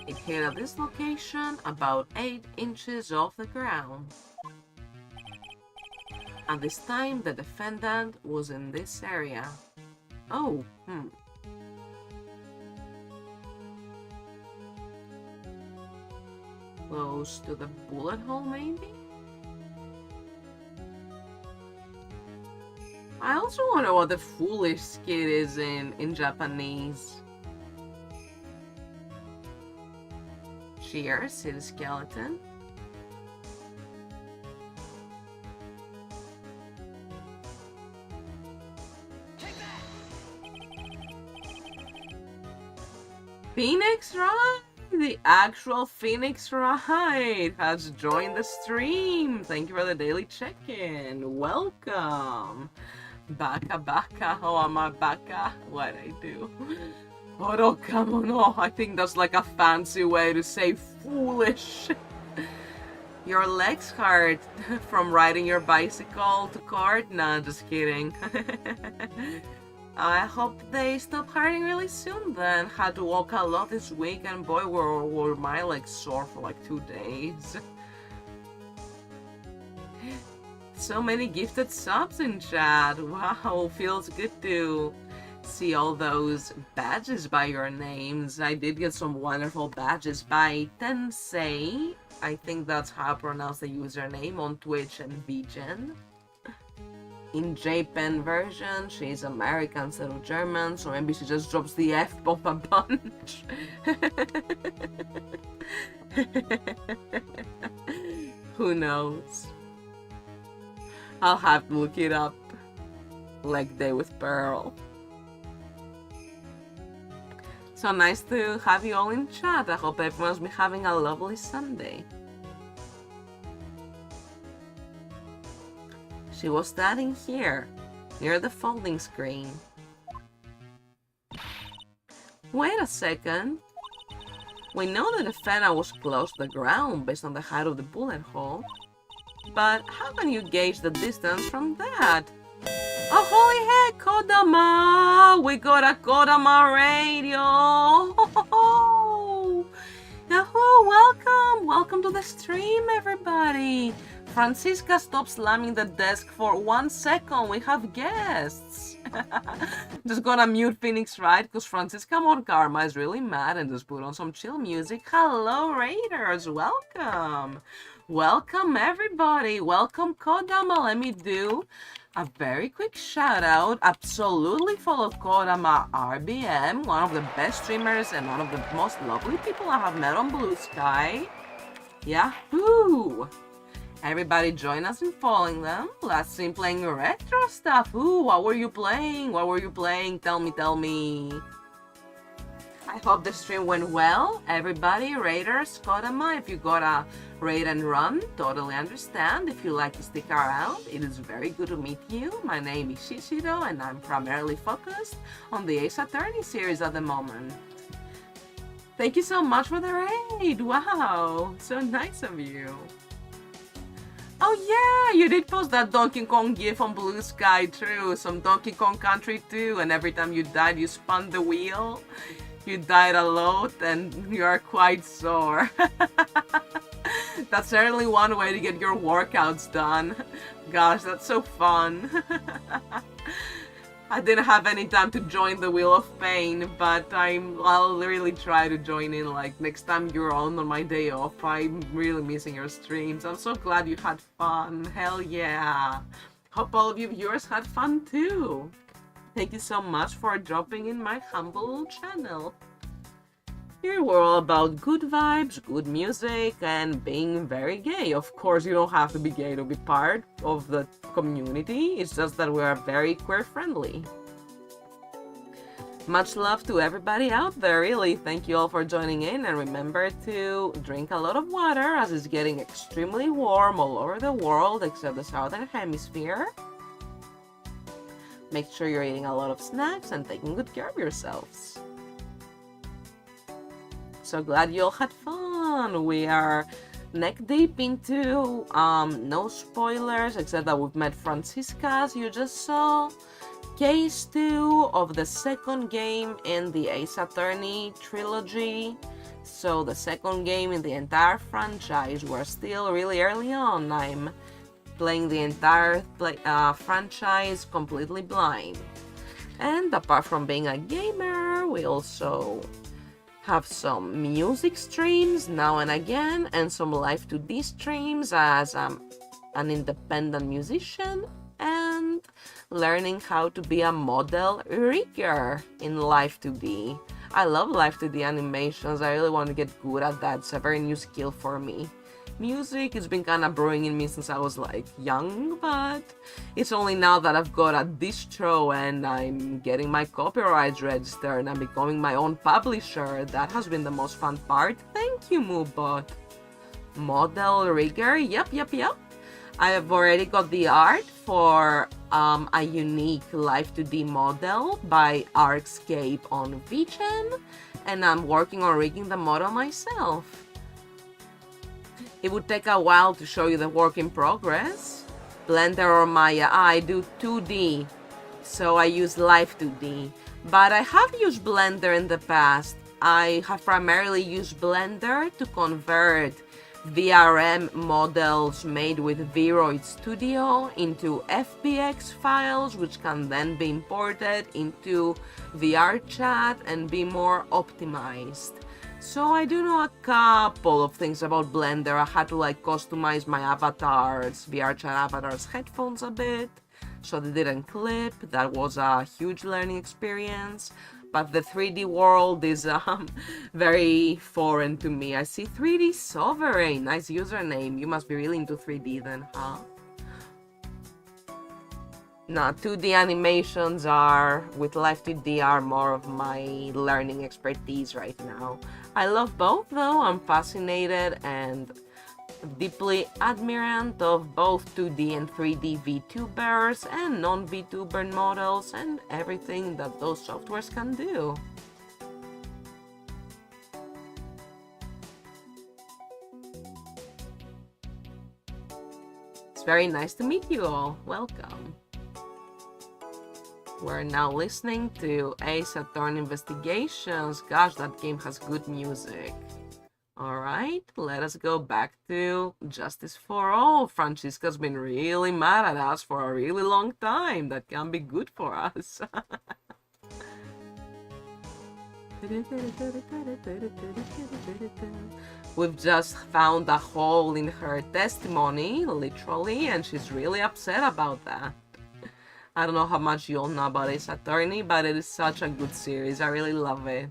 It hit at this location about 8 inches off the ground. At this time, the defendant was in this area. Oh, Close to the bullet hole, maybe? I also wonder what the foolish skit is in Japanese. Cheers, see the skeleton. Phoenix Wright! The actual Phoenix Wright has joined the stream. Thank you for the daily check-in. Welcome. Baka baka. Oh, am I baka? What I do? Oh, come on. Oh, I think that's like a fancy way to say foolish. Your legs hurt from riding your bicycle to court? Nah, just kidding. I hope they stop hurting really soon then. Had to walk a lot this week and boy were my legs sore for like 2 days. So many gifted subs in chat. Wow, feels good to see all those badges by your names. I did get some wonderful badges by Tensei. I think that's how I pronounce the username on Twitch and VGen. In J-Pen version, she's American instead of German, so maybe she just drops the F-bomb a bunch. Who knows? I'll have to look it up. Leg day with Pearl. So nice to have you all in chat. I hope everyone's been having a lovely Sunday. She was standing here, near the folding screen. Wait a second. We know the defendant was close to the ground based on the height of the bullet hole. But how can you gauge the distance from that? Oh, holy heck, Kodama! We got a Kodama radio! Yahoo! Welcome! Welcome to the stream, everybody! Francisca, stop slamming the desk for 1 second. We have guests. Just gonna mute Phoenix Wright because Francisca Morkarma is really mad and just put on some chill music. Hello, Raiders. Welcome. Welcome, everybody. Welcome, Kodama. Let me do a very quick shout out. Absolutely follow Kodama RBM, one of the best streamers and one of the most lovely people I have met on Blue Sky. Yahoo! Everybody join us in following them. Last stream playing retro stuff. Ooh, what were you playing? What were you playing? Tell me. I hope the stream went well. Everybody, Raiders, Kodama, if you gotta raid and run, totally understand. If you like to stick around, it is very good to meet you. My name is Shichiro and I'm primarily focused on the Ace Attorney series at the moment. Thank you so much for the raid. Wow, so nice of you. Oh yeah, you did post that Donkey Kong gif on Blue Sky, true. Some Donkey Kong Country too, and every time you died, you spun the wheel. You died a lot, and you are quite sore. That's certainly one way to get your workouts done. Gosh, that's so fun. I didn't have any time to join the Wheel of Pain, but I'll really try to join in, like, next time you're on my day off. I'm really missing your streams. I'm so glad you had fun. Hell yeah. Hope all of you viewers had fun too. Thank you so much for dropping in my humble channel. Here we're all about good vibes, good music, and being very gay. Of course, you don't have to be gay to be part of the community. It's just that we are very queer friendly. Much love to everybody out there, really. Thank you all for joining in, and remember to drink a lot of water as it's getting extremely warm all over the world except the southern hemisphere. Make sure you're eating a lot of snacks and taking good care of yourselves. So glad you all had fun. We are neck deep into no spoilers except that we've met Francisca, as you just saw. Case 2 of the second game in the Ace Attorney trilogy. So the second game in the entire franchise. We're still really early on. I'm playing the entire franchise completely blind. And apart from being a gamer, we also have some music streams now and again, and some live 2D streams as an independent musician, and learning how to be a model rigger in live 2D. I love live 2D animations. I really want to get good at that. It's a very new skill for me. Music has been kind of brewing in me since I was like young, but it's only now that I've got a distro and I'm getting my copyright registered and I'm becoming my own publisher. That has been the most fun part. Thank you, Moobot. Model rigger, yep. I have already got the art for a unique live 2D model by Artscape on VGen, and I'm working on rigging the model myself. It would take a while to show you the work in progress. Blender or Maya, I do 2D, so I use live 2D. But I have used Blender in the past. I have primarily used Blender to convert VRM models made with Vroid Studio into FBX files, which can then be imported into VRChat and be more optimized. So I do know a couple of things about Blender. I had to like customize my avatars, VRChat avatars headphones a bit, so they didn't clip. That was a huge learning experience. But the 3D world is very foreign to me. I see 3D Sovereign, nice username. You must be really into 3D then, huh? Nah, 2D animations are, with live 2D, are more of my learning expertise right now. I love both though. I'm fascinated and deeply admirant of both 2D and 3D VTubers and non-VTuber models and everything that those softwares can do. It's very nice to meet you all. Welcome. We're now listening to Ace Attorney Investigations. Gosh, that game has good music. Alright, let us go back to Justice for All. Francisca's been really mad at us for a really long time. That can be good for us. We've just found a hole in her testimony, literally, and she's really upset about that. I don't know how much you all know about Ace Attorney, but it is such a good series. I really love it.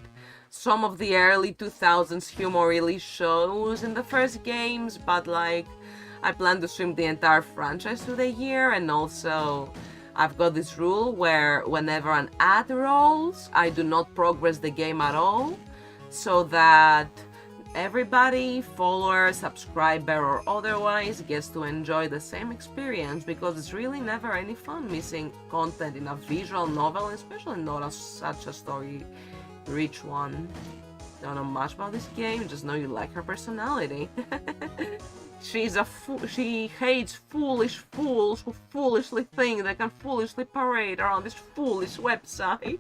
Some of the early 2000s humor really shows in the first games, but like, I plan to stream the entire franchise through the year, and also I've got this rule where whenever an ad rolls, I do not progress the game at all, so that everybody, follower, subscriber, or otherwise, gets to enjoy the same experience, because it's really never any fun missing content in a visual novel, especially not such a story-rich one. Don't know much about this game, just know you like her personality. She hates foolish fools who foolishly think they can foolishly parade around this foolish website.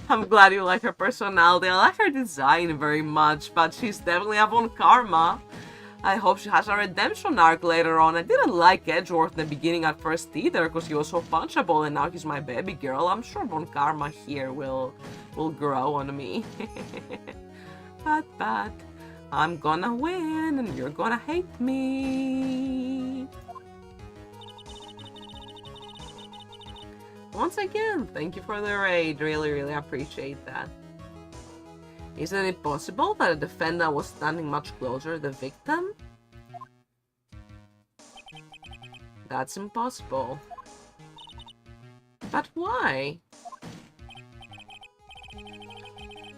I'm glad you like her personality. I like her design very much, but she's definitely a Von Karma. I hope she has a redemption arc later on. I didn't like Edgeworth in the beginning at first either, because he was so punchable, and now he's my baby girl. I'm sure Von Karma here will grow on me. But I'm gonna win, and you're gonna hate me. Once again, thank you for the raid. Really appreciate that. Isn't it possible that a defendant was standing much closer to the victim? That's impossible. But why?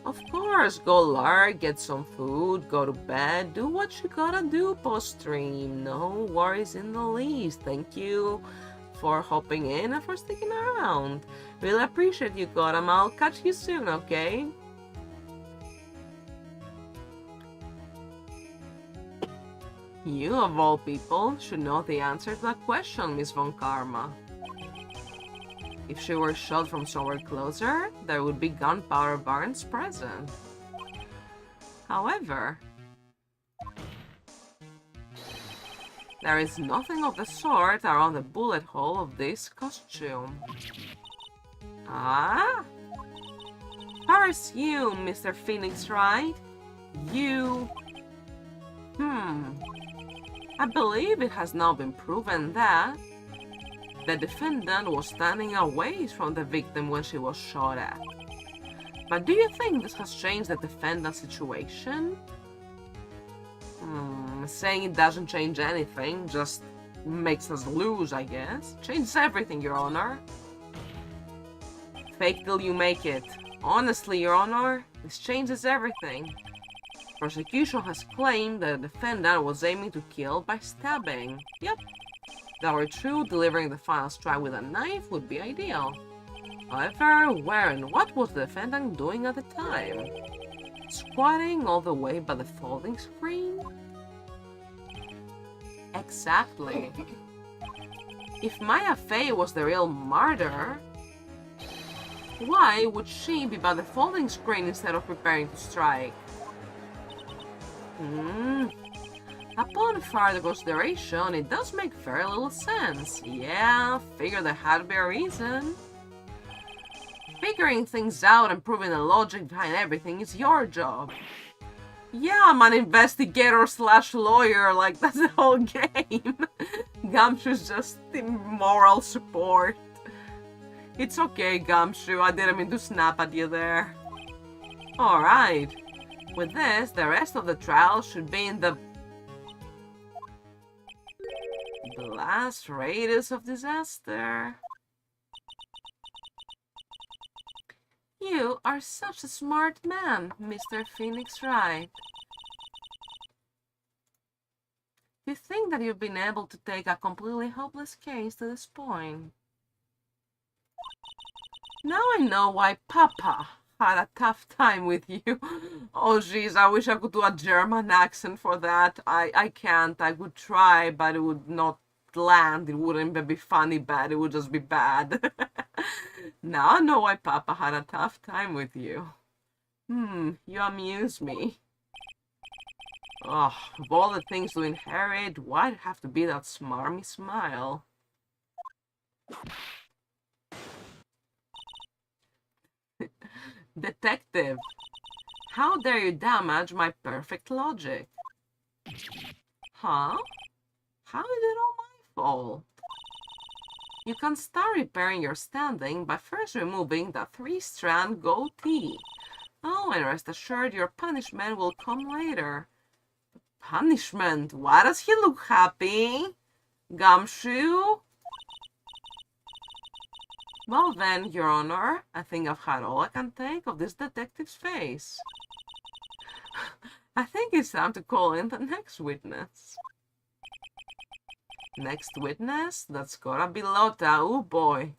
Of course, go lurk, get some food, go to bed, do what you gotta do post-stream. No worries in the least. Thank you for hopping in and for sticking around. Really appreciate you, Gotham. I'll catch you soon, okay? You, of all people, should know the answer to that question, Miss Von Karma. If she were shot from somewhere closer, there would be gunpowder burns present. However, there is nothing of the sort around the bullet hole of this costume. Ah? Paris, you, Mr. Phoenix, right? You... I believe it has now been proven that the defendant was standing away from the victim when she was shot at. But do you think this has changed the defendant's situation? Saying it doesn't change anything, just makes us lose, I guess. Changes everything, Your Honor. Fake till you make it. Honestly, Your Honor, this changes everything. Prosecution has claimed that the defendant was aiming to kill by stabbing. Yep. If that were true, delivering the final strike with a knife would be ideal. However, where and what was the defendant doing at the time? Squatting all the way by the folding screen? Exactly. If Maya Fey was the real martyr, why would she be by the folding screen instead of preparing to strike? Upon further consideration, it does make very little sense. Yeah, figure there had to be a reason. Figuring things out and proving the logic behind everything is your job. Yeah, I'm an investigator slash lawyer, like that's the whole game. Gumshoe's just the moral support. It's okay, Gumshoe, I didn't mean to snap at you there. Alright. With this, the rest of the trial should be in the last radius of disaster. You are such a smart man, Mr. Phoenix Wright. You think that you've been able to take a completely hopeless case to this point. Now I know why Papa had a tough time with you. Oh jeez, I wish I could do a German accent for that. I can't. I would try, but it would not land. It wouldn't be funny bad. It would just be bad. Now I know why Papa had a tough time with you. You amuse me. Oh, of all the things to inherit, why'd it have to be that smarmy smile? Detective, how dare you damage my perfect logic? Huh? How is it all my fault? You can start repairing your standing by first removing the 3-strand goatee. Oh, and rest assured your punishment will come later. Punishment? Why does he look happy? Gumshoe? Well then, Your Honor, I think I've had all I can take of this detective's face. I think it's time to call in the next witness. Next witness? That's gotta be Lotta. Oh boy.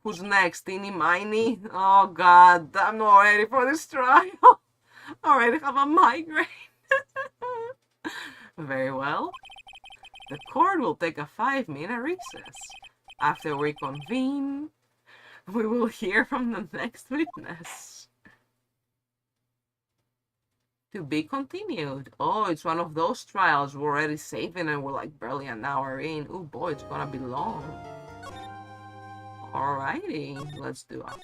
Who's next? Teeny Miny? Oh god, I'm not ready for this trial. I already have a migraine. Very well. The court will take a 5-minute recess. After we convene, we will hear from the next witness. To be continued. Oh, it's one of those trials we're already saving and we're like barely an hour in. Oh boy, it's gonna be long. Alrighty, let's do a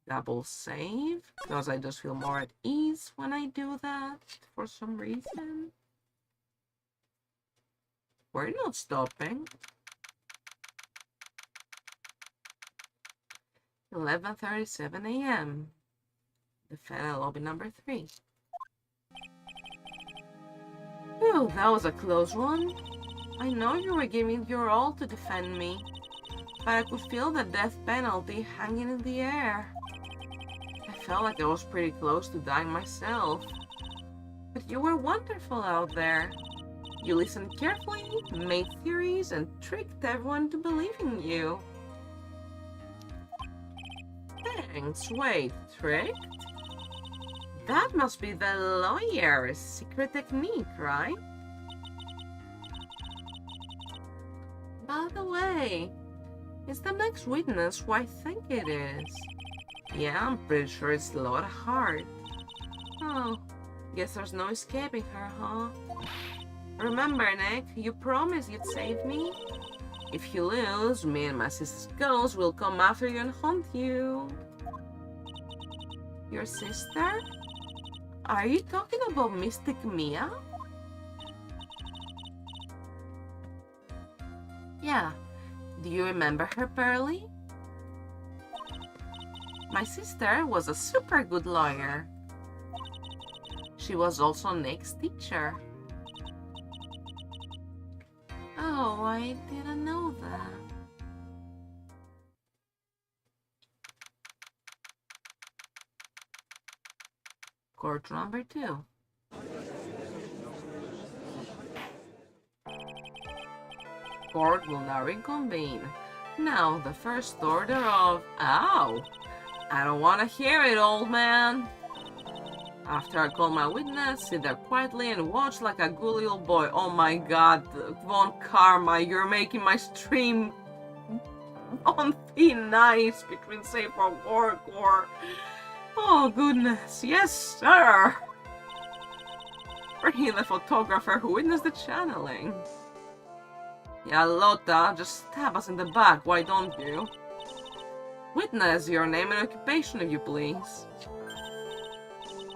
double save because I just feel more at ease when I do that for some reason. We're not stopping. 11:37 a.m. Defendant lobby number 3. Whew, that was a close one. I know you were giving your all to defend me, but I could feel the death penalty hanging in the air. I felt like I was pretty close to dying myself. But you were wonderful out there. You listened carefully, made theories, and tricked everyone to believing you. Thanks. Wait, tricked? That must be the lawyer's secret technique, right? By the way, is the next witness who I think it is? Yeah, I'm pretty sure it's Laura Hart. Oh, guess there's no escaping her, huh? Remember, Nick, you promised you'd save me? If you lose, me and my sister's ghost will come after you and haunt you. Your sister? Are you talking about Mystic Mia? Yeah. Do you remember her, Pearly? My sister was a super good lawyer. She was also Nick's teacher. Oh, I didn't know that. Court number 2. Court will now reconvene. Now, the first order of... Ow! I don't want to hear it, old man. After I call my witness, sit there quietly and watch like a good little boy. Oh my god, Von Karma, you're making my stream on thin ice between safe for work or... Oh goodness, yes sir! Bring in the photographer who witnessed the channeling. Yeah, Lotta, just stab us in the back, why don't you? Witness your name and occupation, if you please.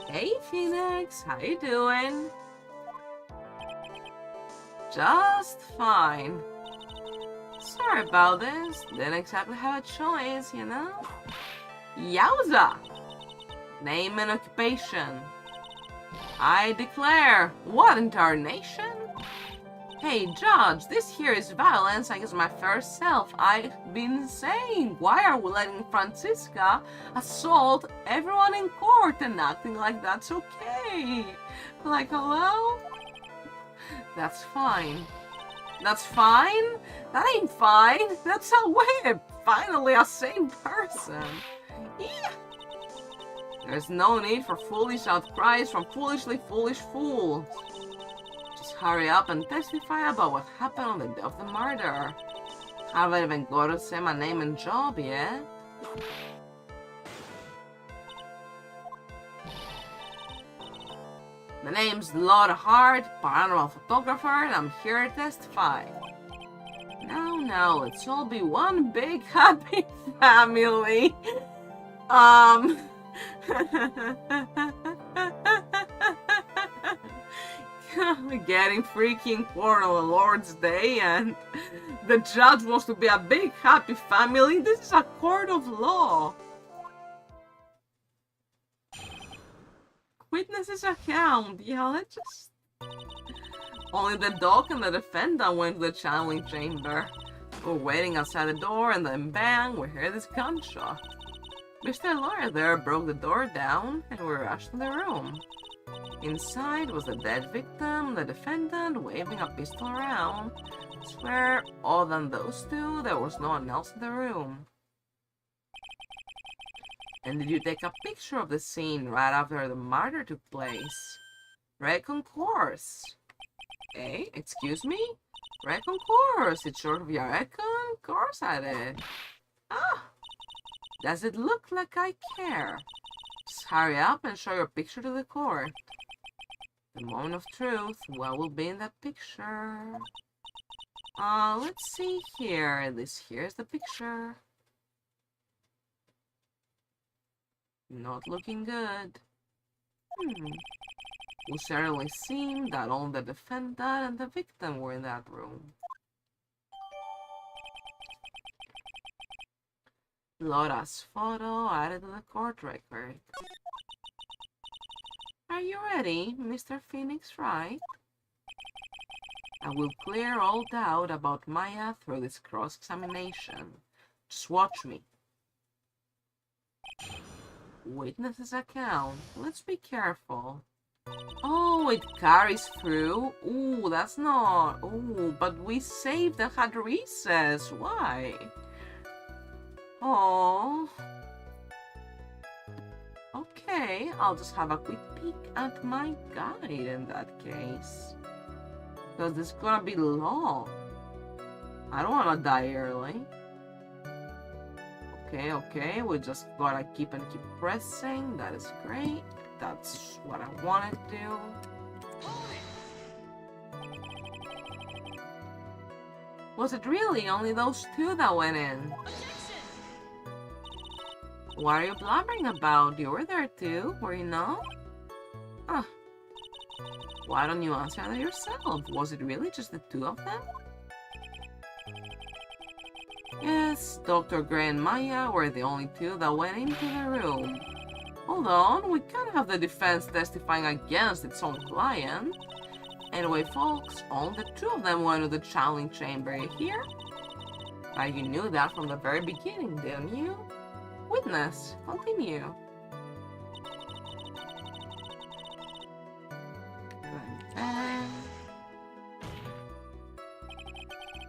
Hey Phoenix, how you doing? Just fine. Sorry about this, didn't exactly have a choice, you know? Yowza! Name and occupation. I declare, what in tarnation? Hey Judge, this here is violence against my first self. I've been saying, why are we letting Francisca assault everyone in court and acting like that's okay? Like, hello? That's fine. That's fine? That ain't fine. That's a whip. Finally a sane person. Yeah. There's no need for foolish outcries from foolishly foolish fools. Just hurry up and testify about what happened on the day of the murder. Haven't even got to say my name and job yet. The name's Laura Hart, paranormal photographer, and I'm here to testify. Now, let's all be one big happy family. Getting freaky in court on the Lord's Day, and the judge wants to be a big happy family. This is a court of law. Witnesses account. Yeah, let's just... Only the doc and the defendant went to the channeling chamber. We're waiting outside the door, and then bang, we hear this gunshot. Mr. Lawyer there broke the door down, and we rushed to the room. Inside was the dead victim, the defendant waving a pistol around. I swear, other than those two, there was no one else in the room. And did you take a picture of the scene right after the murder took place? Recon course. Eh? Excuse me? Recon course. It's short of your recon? Course I did. Ah! Does it look like I care? Just hurry up and show your picture to the court. The moment of truth, what will be in that picture? Let's see here. This here's the picture. Not looking good. It certainly seemed that only the defendant and the victim were in that room. Laura's photo added to the court record. Are you ready, Mr. Phoenix Wright? I will clear all doubt about Maya through this cross-examination. Just watch me. Witness's account. Let's be careful. Oh, it carries through? Ooh, that's not... Ooh, but we saved and had recess. Why? Oh. Okay, I'll just have a quick peek at my guide in that case. Because it's gonna be long. I don't wanna die early. Okay, we just gotta keep pressing. That is great. That's what I want to do. Was it really only those two that went in? What are you blabbering about? You were there too, were you not? Huh. Why don't you answer that yourself? Was it really just the two of them? Yes, Dr. Gray and Maya were the only two that went into the room. Hold on, we can't have the defense testifying against its own client. Anyway, folks, only the two of them went to the challenge chamber, you hear? But you knew that from the very beginning, didn't you? Witness, continue.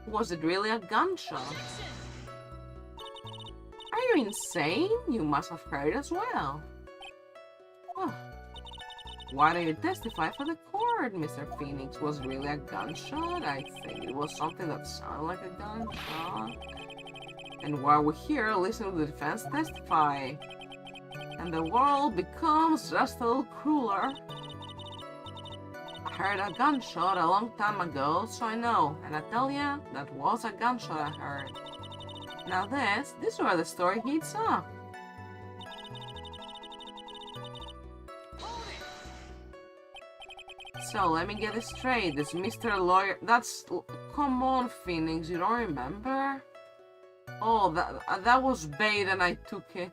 Was it really a gunshot? Are you insane? You must have heard as well. Oh. Why don't you testify for the court, Mr. Phoenix? Was it really a gunshot? I think it was something that sounded like a gunshot. And while we're here, listen to the defense testify. And the world becomes just a little crueler. I heard a gunshot a long time ago, so I know. And I tell ya, that was a gunshot I heard. Now this is where the story heats up. So, let me get this straight. This Mr. Lawyer... That's... Come on, Phoenix. You don't remember? Oh, that was bait and I took it.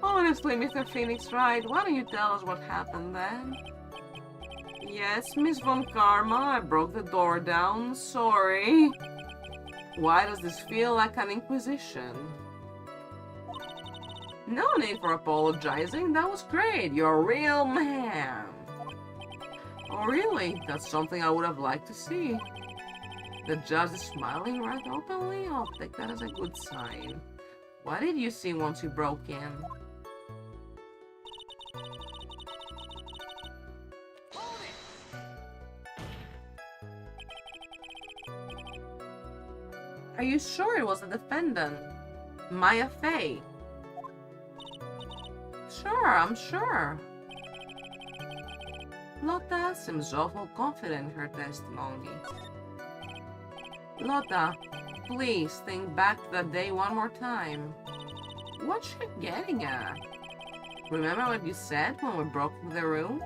Honestly, Mr. Phoenix, right? Why don't you tell us what happened then? Yes, Miss Von Karma. I broke the door down. Sorry. Why does this feel like an inquisition? No need for apologizing. That was great. You're a real man. Oh, really? That's something I would have liked to see. The judge is smiling rather openly. I'll take that as a good sign. What did you see once you broke in? Are you sure it was the defendant? Maya Fey? Sure, I'm sure. Lotta seems awful confident in her testimony. Lotta, please think back to that day one more time. What's she getting at? Remember what you said when we broke into the room?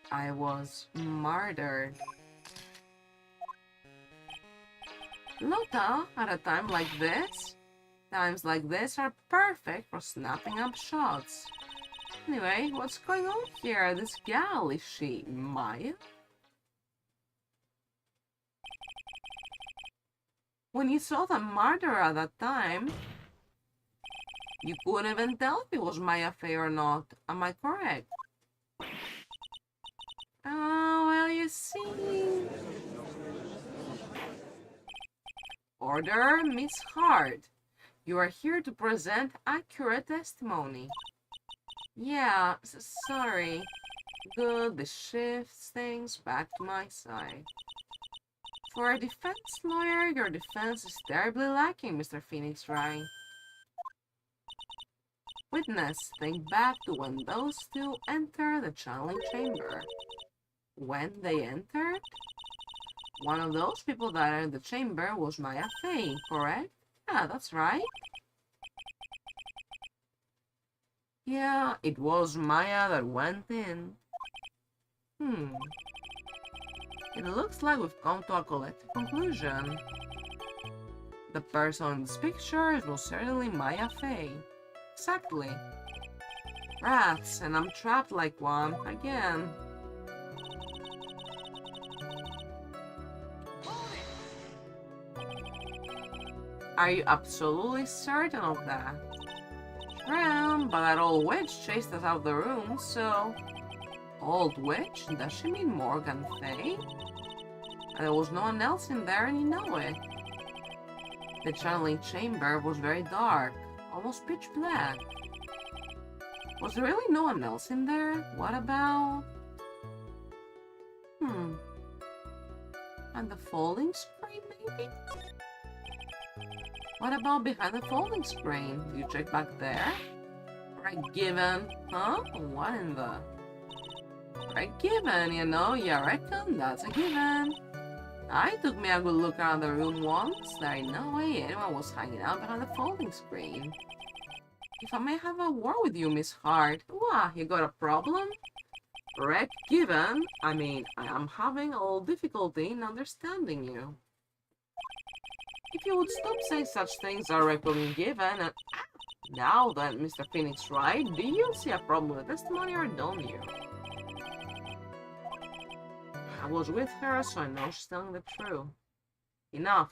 I was murdered. Lotta, at a time like this? Times like this are perfect for snapping up shots. Anyway, what's going on here? This gal, is she Maya? When you saw the murderer at that time, you couldn't even tell if it was Maya Fey or not. Am I correct? Oh, well, you see... Order, Miss Hart. You are here to present accurate testimony. Yeah, sorry. Good, this shifts things back to my side. For a defense lawyer, your defense is terribly lacking, Mr. Phoenix Wright. Witness, think back to when those two entered the channeling chamber. When they entered? One of those people that entered the chamber was Maya Fey, correct? Yeah, that's right. Yeah, it was Maya that went in. It looks like we've come to a collective conclusion. The person in this picture is most certainly Maya Fey. Exactly. Rats, and I'm trapped like one, again. Are you absolutely certain of that? Sure, but that old witch chased us out of the room, so... Old witch? Does she mean Morgan Fay? And there was no one else in there, and you know it. The channeling chamber was very dark, almost pitch black. Was there really no one else in there? What about... And the folding screen, maybe? What about behind the folding screen? You check back there? Right given. Huh? What in the... Right given, you know, you reckon that's a given. I took me a good look around the room once. There ain't no way anyone was hanging out behind the folding screen. If I may have a word with you, Miss Hart. What, you got a problem? Correct given. I mean, I am having a little difficulty in understanding you. If you would stop saying such things are recording given and... Now then, Mr. Phoenix Wright, do you see a problem with the testimony or don't you? I was with her, so I know she's telling the truth. Enough.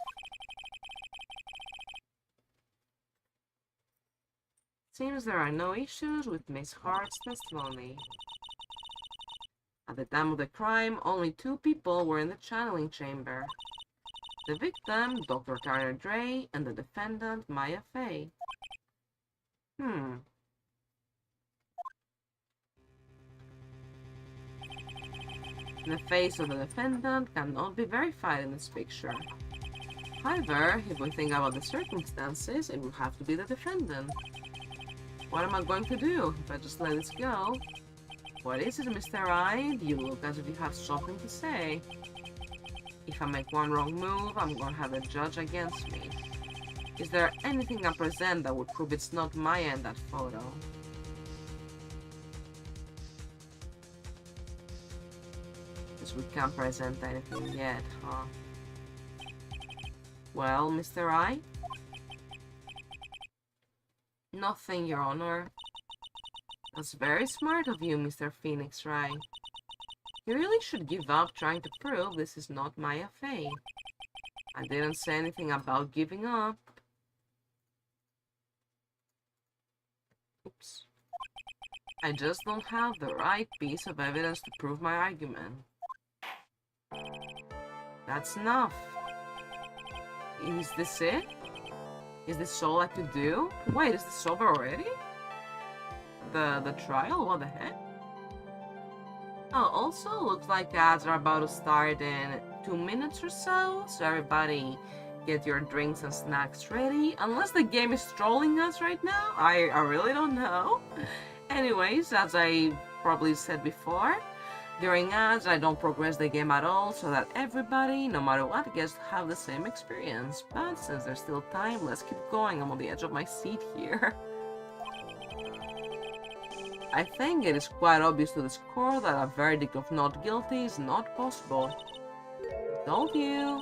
Seems there are no issues with Miss Hart's testimony. At the time of the crime, only 2 people were in the channeling chamber. The victim, Dr. Tyler Dre, and the defendant, Maya Fey. The face of the defendant cannot be verified in this picture. However, if we think about the circumstances, it will have to be the defendant. What am I going to do if I just let this go? What is it, Mr. Wright? You look as if you have something to say. If I make one wrong move, I'm going to have a judge against me. Is there anything I present that would prove it's not Maya in that photo? Because we can't present anything yet, huh? Well, Mr. Wright? Nothing, Your Honor. That's very smart of you, Mr. Phoenix Wright. You really should give up trying to prove this is not Maya Fey. I didn't say anything about giving up. Oops. I just don't have the right piece of evidence to prove my argument. That's enough. Is this it? Is this all I could do? Wait, is this over already? The trial? What the heck? Oh, also looks like ads are about to start in 2 minutes or so, so everybody get your drinks and snacks ready. Unless the game is trolling us right now, I really don't know. Anyways, as I probably said before, during ads I don't progress the game at all so that everybody, no matter what, gets to have the same experience. But since there's still time, let's keep going. I'm on the edge of my seat here. I think it is quite obvious to this court that a verdict of not guilty is not possible. Told you.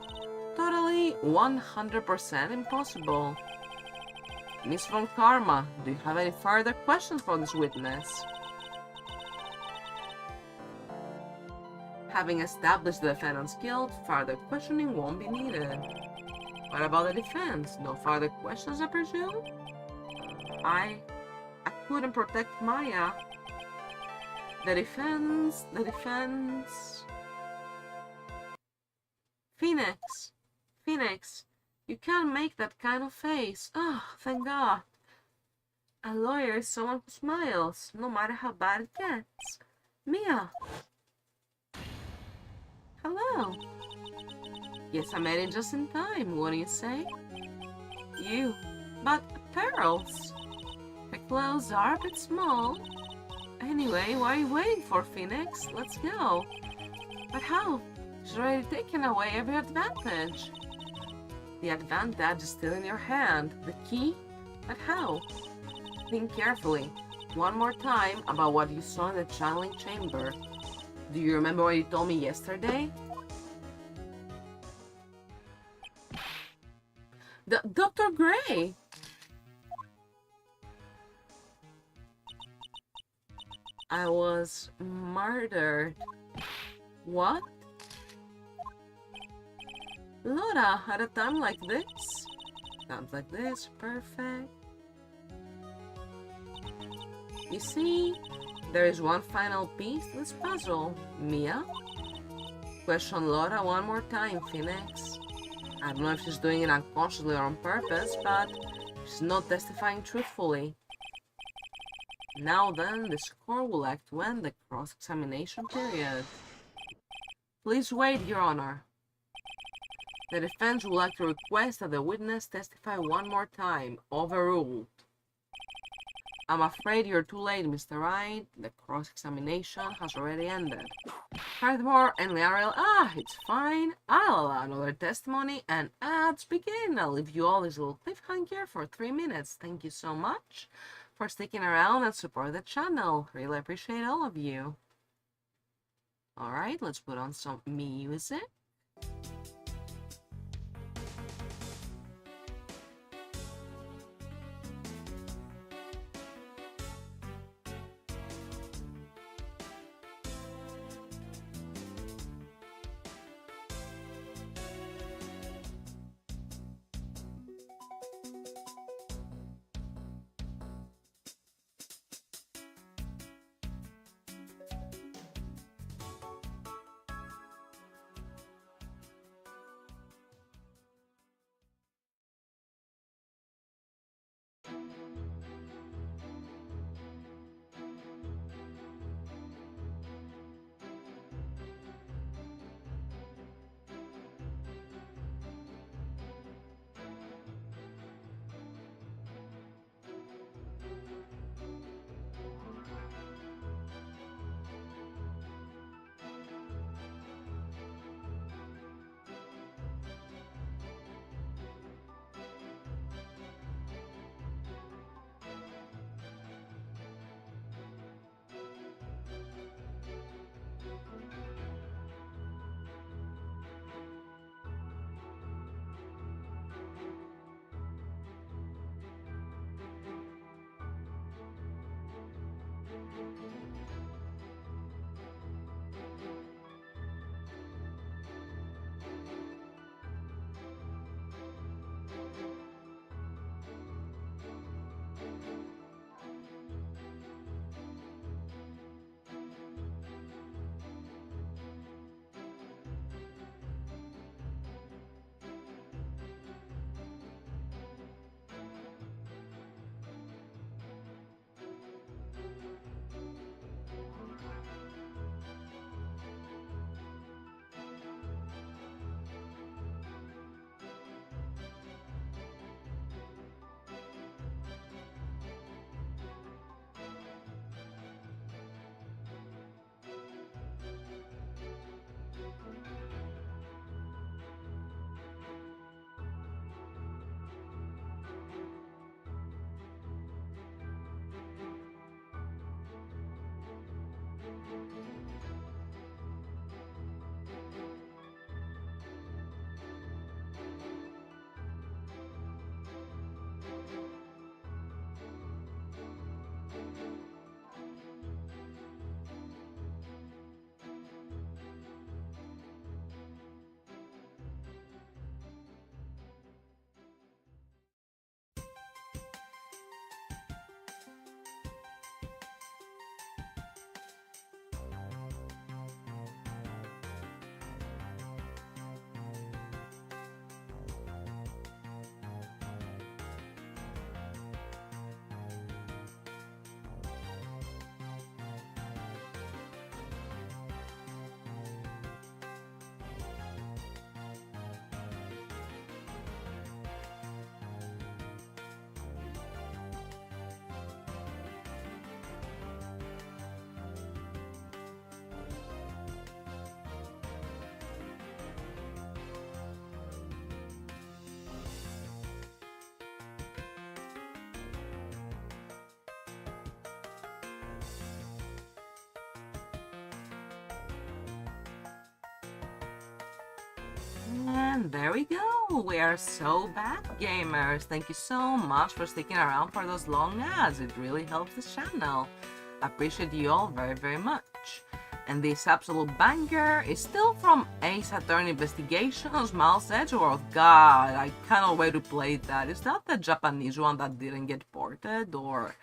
Totally 100% impossible. Miss Von Karma, do you have any further questions for this witness? Having established the defendant's guilt, further questioning won't be needed. What about the defense? No further questions, I presume? I couldn't protect Maya. The defense... Phoenix, you can't make that kind of face. Oh, thank God. A lawyer is someone who smiles, no matter how bad it gets. Mia. Hello. Yes, I made it just in time, what do you say? You. But pearls. Her clothes are a bit small. Anyway, what are you waiting for, Phoenix? Let's go. But how? She's already taken away every advantage. The advantage is still in your hand. The key? But how? Think carefully. One more time about what you saw in the channeling chamber. Do you remember what you told me yesterday? Dr. Gray! I was murdered. What? Laura, at a time like this? Sounds like this. Perfect. You see, there is one final piece to this puzzle. Mia? Question Laura one more time, Phoenix. I don't know if she's doing it unconsciously or on purpose, but she's not testifying truthfully. Now then, the score will act when the cross-examination period. Please wait, Your Honor. The defense would like to request that the witness testify one more time. Overruled. I'm afraid you're too late, Mr. Wright. The cross-examination has already ended. Furthermore, it's fine. I'll allow another testimony, and let's begin. I'll leave you all this little cliffhanger for 3 minutes. Thank you so much for sticking around and support the channel. Really appreciate all of you. Alright, let's put on some music. And there we go. We are so back, gamers. Thank you so much for sticking around for those long ads. It really helps the channel. I appreciate you all very, very much. And this absolute banger is still from Ace Attorney Investigations, Miles Edgeworth. God, I cannot wait to play that. Is that the Japanese one that didn't get ported? Or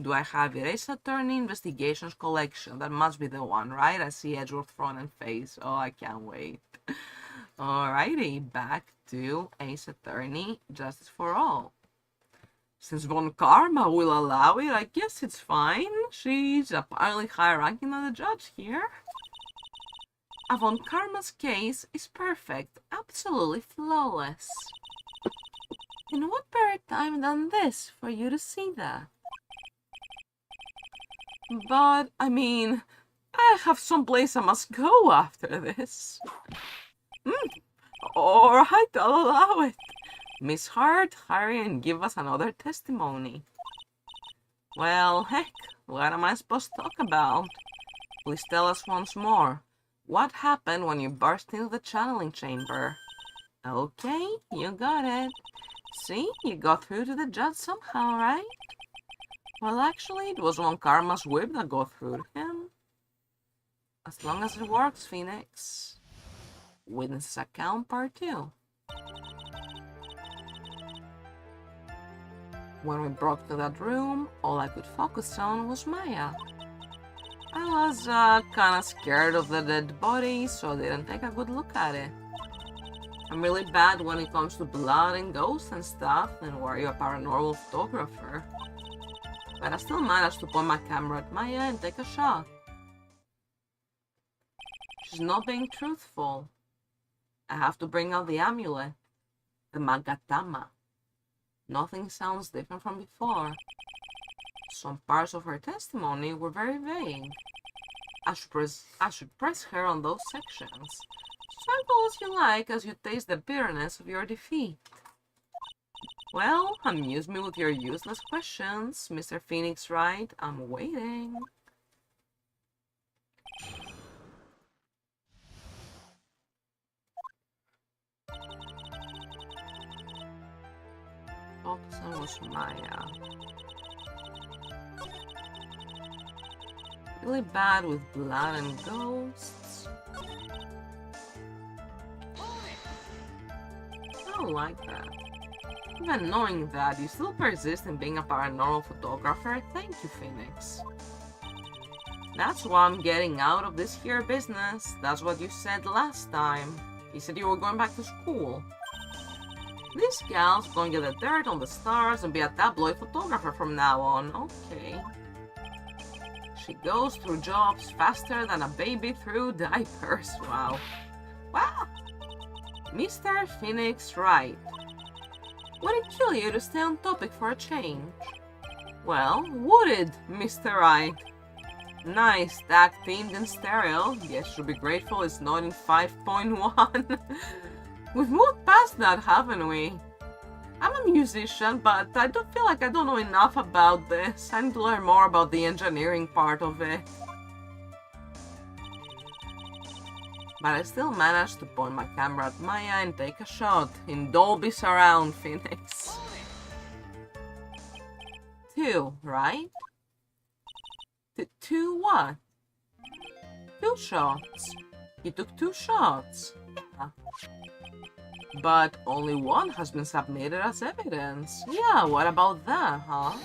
do I have it? Ace Attorney Investigations Collection. That must be the one, right? I see Edgeworth front and face. Oh, I can't wait. Alrighty, back to Ace Attorney Justice for All. Since Von Karma will allow it, I guess it's fine. She's apparently higher ranking than the judge here. Von Karma's case is perfect, absolutely flawless. And what better time than this for you to see that? But, I mean, I have someplace I must go after this. Alright, I'll allow it. Miss Hart, hurry and give us another testimony. Well, heck, what am I supposed to talk about? Please tell us once more. What happened when you burst into the channeling chamber? Okay, you got it. See, you got through to the judge somehow, right? Well, actually, it was Von Karma's whip that got through to him. As long as it works, Phoenix. Witness account part 2. When we broke to that room, all I could focus on was Maya. I was kinda scared of the dead body, so I didn't take a good look at it. I'm really bad when it comes to blood and ghosts and stuff, and were you a paranormal photographer? But I still managed to point my camera at Maya and take a shot. She's not being truthful. I have to bring out the amulet, the Magatama. Nothing sounds different from before. Some parts of her testimony were very vague. I should press her on those sections. Struggle as you like as you taste the bitterness of your defeat. Well, amuse me with your useless questions, Mr. Phoenix Wright. I'm waiting. Focusing was Maya. Really bad with blood and ghosts. I don't like that. Even knowing that, you still persist in being a paranormal photographer. Thank you, Phoenix. That's why I'm getting out of this here business. That's what you said last time. You said you were going back to school. This gal's going to get the dirt on the stars and be a tabloid photographer from now on. Okay. She goes through jobs faster than a baby through diapers. Wow. Wow. Mr. Phoenix Wright. Would it kill you to stay on topic for a change? Well, would it, Mr. Wright? Nice, tag themed in stereo. Yes, you'll be grateful it's not in 5.1. We've moved past that, haven't we? I'm a musician, but I don't feel like I don't know enough about this. I need to learn more about the engineering part of it. But I still managed to point my camera at Maya and take a shot in Dolby Surround, Phoenix. 2, right? 2 what? 2 shots. You took 2 shots. Yeah. But only one has been submitted as evidence. Yeah, what about that, huh?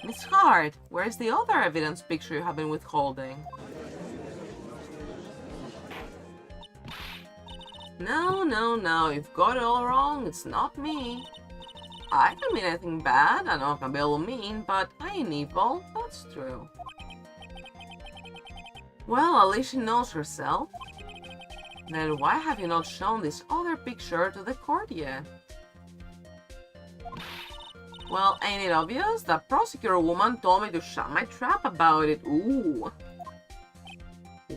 Miss Hart, where's the other evidence picture you have been withholding? No, you've got it all wrong. It's not me. I don't mean anything bad. I know I can be a little mean, but I ain't evil. That's true. Well, at least she knows herself. Then why have you not shown this other picture to the court yet? Well, ain't it obvious? The prosecutor woman told me to shut my trap about it. Ooh.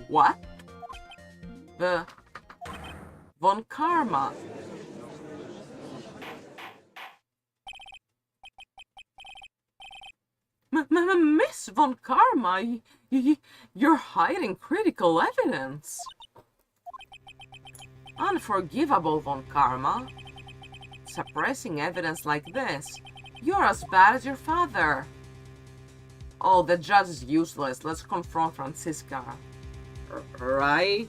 What? The Von Karma. Miss Von Karma, you're hiding critical evidence. Unforgivable, Von Karma. Suppressing evidence like this. You're as bad as your father. Oh, the judge is useless. Let's confront Francisca. right?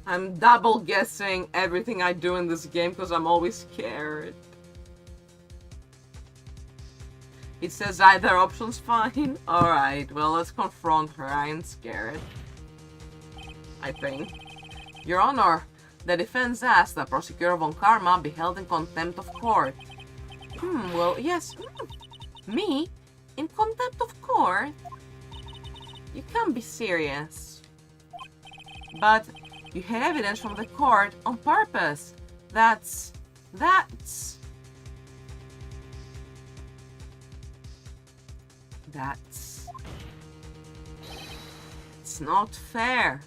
I'm double guessing everything I do in this game because I'm always scared. It says either option's fine. Alright, well, let's confront her. I ain't scared. I think. Your Honor, the defense asks that Prosecutor Von Karma be held in contempt of court. Well, yes. Me? In contempt of court? You can't be serious. But you hid evidence from the court on purpose. That's... It's not fair.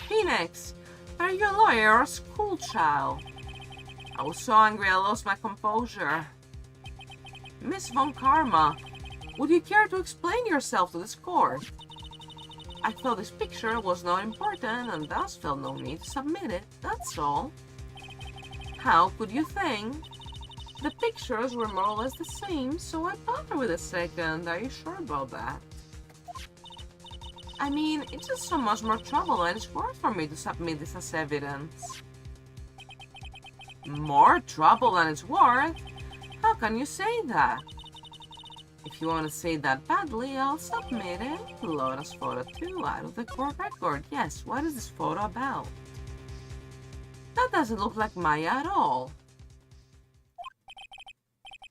Phoenix, are you a lawyer or a school child? I was so angry I lost my composure. Miss Von Karma, would you care to explain yourself to this court? I thought this picture was not important and thus felt no need to submit it, that's all. How could you think? The pictures were more or less the same, so I bothered with a second. Are you sure about that? I mean, it's just so much more trouble and it's worth for me to submit this as evidence. More trouble than it's worth? How can you say that? If you want to say that badly, I'll submit it. Laura's photo too, out of the court record. Yes, what is this photo about? That doesn't look like Maya at all.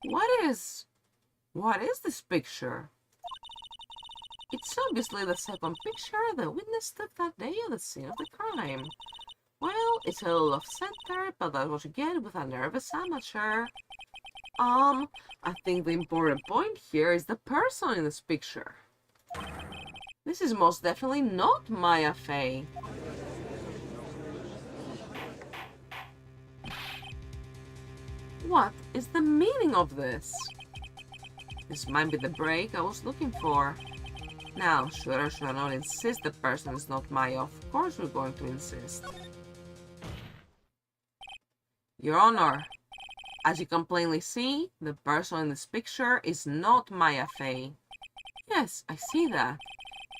What is this picture? It's obviously the second picture the witness took that day at the scene of the crime. Well, it's a little off-center, but that's what you get with a nervous amateur. I think the important point here is the person in this picture. This is most definitely not Maya Fey. What is the meaning of this? This might be the break I was looking for. Now, should or should I not insist the person is not Maya? Of course we're going to insist. Your Honor, as you can plainly see, the person in this picture is not Maya Fey. Yes, I see that.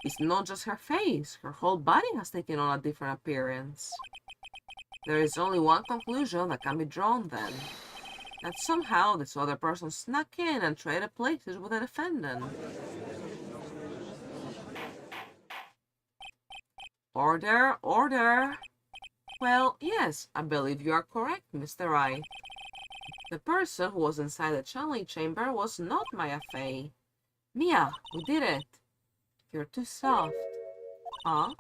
It's not just her face, her whole body has taken on a different appearance. There is only one conclusion that can be drawn then. That somehow this other person snuck in and traded places with the defendant. Order, order. Well, yes, I believe you are correct, Mr. Wright. The person who was inside the channeling chamber was not Maya Fey. Mia, we did it. You're too soft. Huh?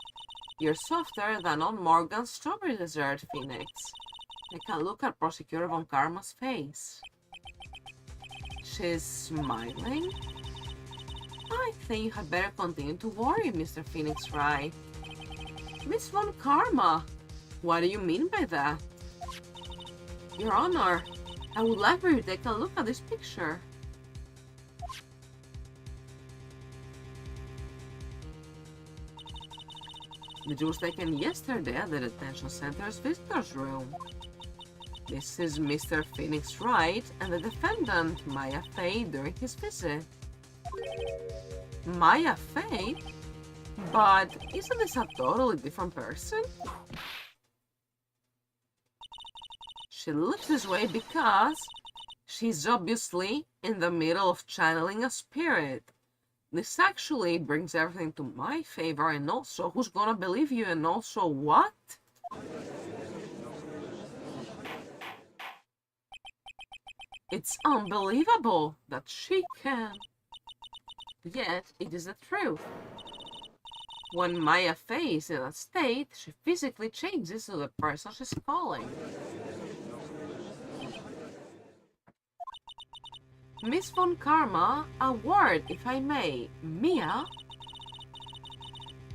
You're softer than on Morgan's strawberry dessert, Phoenix. I can look at Prosecutor Von Karma's face. She's smiling? I think you had better continue to worry, Mr. Phoenix Wright. Miss Von Karma, what do you mean by that? Your Honor, I would like for you to take a look at this picture. It was taken yesterday at the detention center's visitors room. This is Mr. Phoenix Wright and the defendant, Maya Fey, during his visit. Maya Fey? But isn't this a totally different person? She looks this way because she's obviously in the middle of channeling a spirit. This actually brings everything to my favor, and also who's gonna believe you, and also what? It's unbelievable that she can. Yet, it is the truth. When Maya Fey is in that state, she physically changes to the person she's calling. Miss Von Karma, a word, if I may. Mia?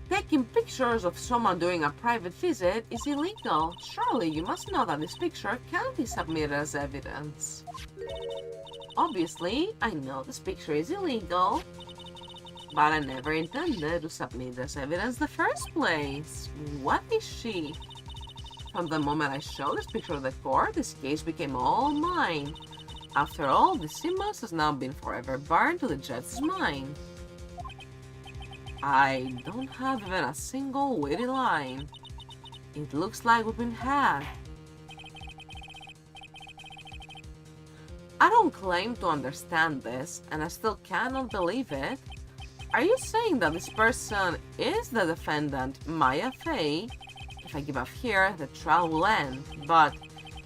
Taking pictures of someone doing a private visit is illegal. Surely you must know that this picture can't be submitted as evidence. Obviously, I know this picture is illegal, but I never intended to submit as evidence in the first place. What is she? From the moment I showed this picture to the court, this case became all mine. After all, the symbols has now been forever burned to the judge's mind. I don't have even a single witty line. It looks like we've been hacked. I don't claim to understand this, and I still cannot believe it. Are you saying that this person is the defendant, Maya Fey? If I give up here, the trial will end, but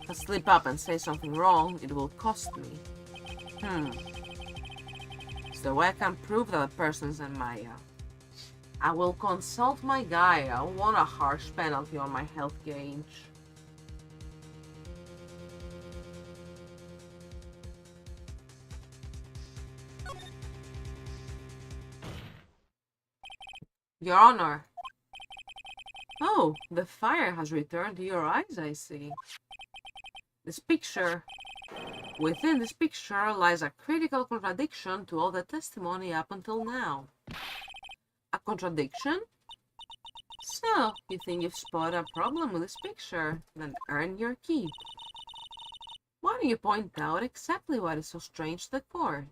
if I slip up and say something wrong, it will cost me. Is there a way I can prove that the person is Maya? I will consult my guide. I want a harsh penalty on my health gauge. Your Honor. Oh, the fire has returned to your eyes, I see. Within this picture lies a critical contradiction to all the testimony up until now. A contradiction? So, you think you've spotted a problem with this picture, then earn your keep. Why don't you point out exactly what is so strange to the court?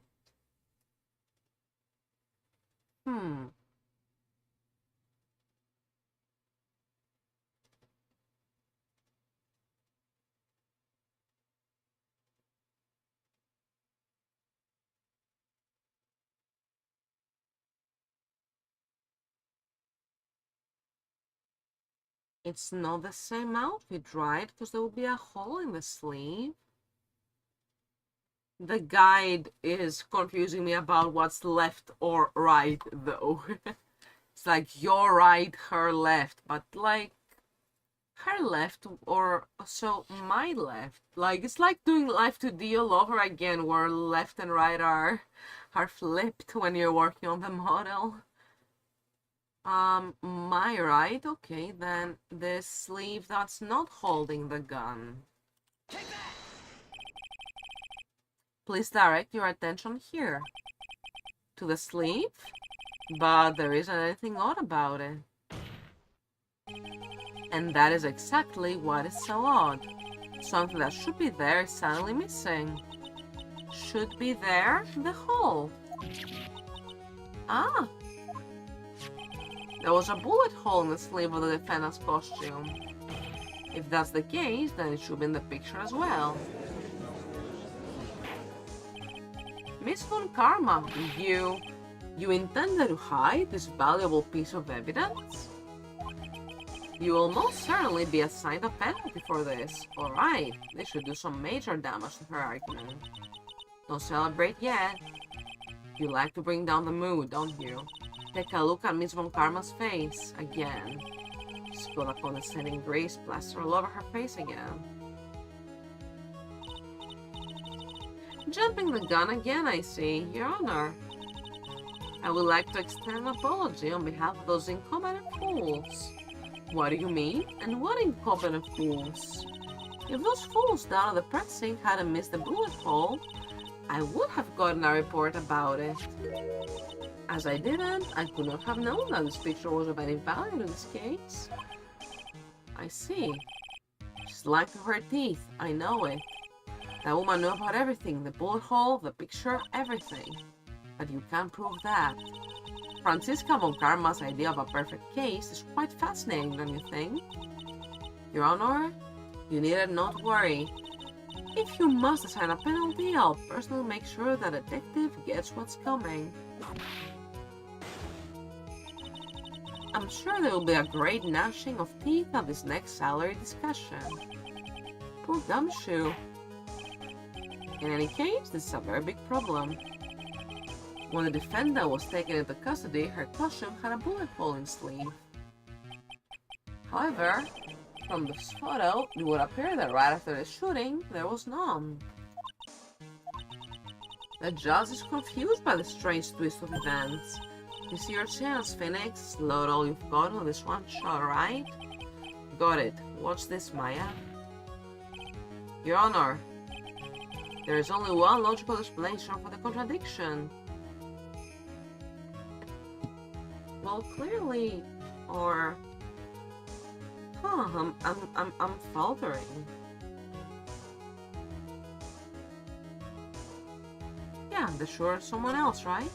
It's not the same outfit, right? Because there will be a hole in the sleeve. The guide is confusing me about what's left or right, though. It's like your right, her left, but like her left or so my left. Like it's like doing Life 2D all over again, where left and right are flipped when you're working on the model. My right, okay, then this sleeve that's not holding the gun. Please direct your attention here. To the sleeve? But there isn't anything odd about it. And that is exactly what is so odd. Something that should be there is suddenly missing. Should be there? The hole. Ah! There was a bullet hole in the sleeve of the defendant's costume. If that's the case, then it should be in the picture as well. Miss Von Karma, you intended to hide this valuable piece of evidence? You will most certainly be assigned a penalty for this. Alright, this should do some major damage to her argument. Don't celebrate yet. You like to bring down the mood, don't you? Take a look at Miss Von Karma's face again. She's got a condescending grace plastered all over her face again. Jumping the gun again, I see. Your Honor. I would like to extend an apology on behalf of those incompetent fools. What do you mean? And what incompetent fools? If those fools down at the precinct hadn't missed the bullet hole, I would have gotten a report about it. As I didn't, I could not have known that this picture was of any value in this case. I see. She's lying to her teeth, I know it. That woman knew about everything, the bullet hole, the picture, everything. But you can't prove that. Franziska Von Karma's idea of a perfect case is quite fascinating, don't you think? Your Honor, you needed not worry. If you must assign a penalty, I'll personally make sure the detective gets what's coming. I'm sure there will be a great gnashing of teeth at this next salary discussion. Poor gumshoe. In any case, this is a very big problem. When the defendant was taken into custody, her costume had a bullet hole in its sleeve. However, from this photo, it would appear that right after the shooting, there was none. The judge is confused by the strange twist of events. You see your chance, Phoenix. Load all you've got on this one shot, right? Got it. Watch this, Maya. Your Honor, there is only one logical explanation for the contradiction. Well, clearly, or... Huh, I'm faltering. Yeah, the shooter is someone else, right?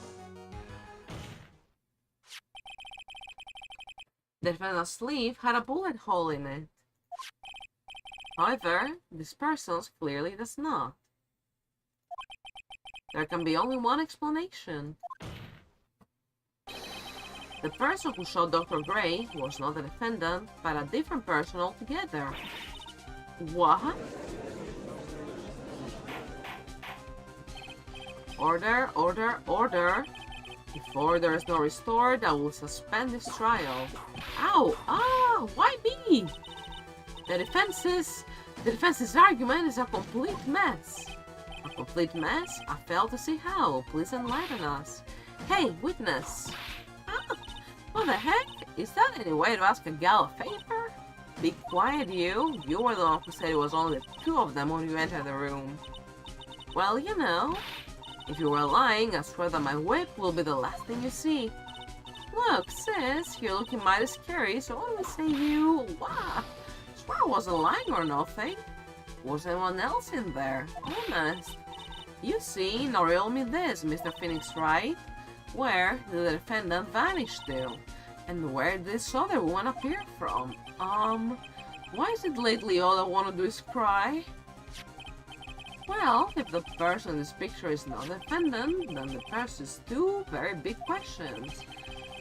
The defendant's sleeve had a bullet hole in it. However, this person's clearly does not. There can be only one explanation. The person who shot Dr. Gray was not the defendant, but a different person altogether. What? Order, order, order. If order is not restored, I will suspend this trial. Ow! Ah! Why me? The defense's argument is a complete mess. A complete mess? I fail to see how. Please enlighten us. Hey, witness. Ah, what the heck? Is that any way to ask a gal a favor? Be quiet, you. You were the one who said it was only 2 of them when you entered the room. Well, you know, if you were lying, I swear that my whip will be the last thing you see. Look, sis, you're looking mighty scary, so why don't we say you... Wow, swear I wasn't lying or nothing. Was anyone else in there? Honest. You see, now riddle me this, Mr. Phoenix Wright. Where did the defendant vanish to? And where did this other one appear from? Why is it lately all I want to do is cry? Well, if the person in this picture is not the defendant, then the person is 2 very big questions.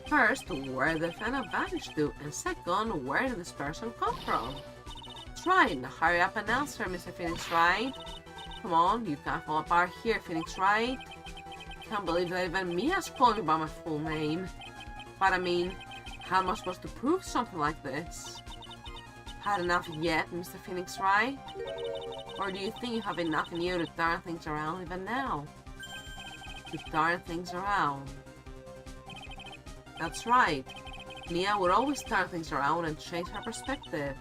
First, where did the defendant vanish to? And second, where did this person come from? That's right, now hurry up and answer, Mr. Phoenix Wright. Come on, you can't fall apart here, Phoenix Wright. Can't believe that even Mia's calling me by my full name. But I mean, how am I supposed to prove something like this? Had enough yet, Mr. Phoenix Wright? Or do you think you have enough in you to turn things around even now? To turn things around. That's right. Mia would always turn things around and change her perspective.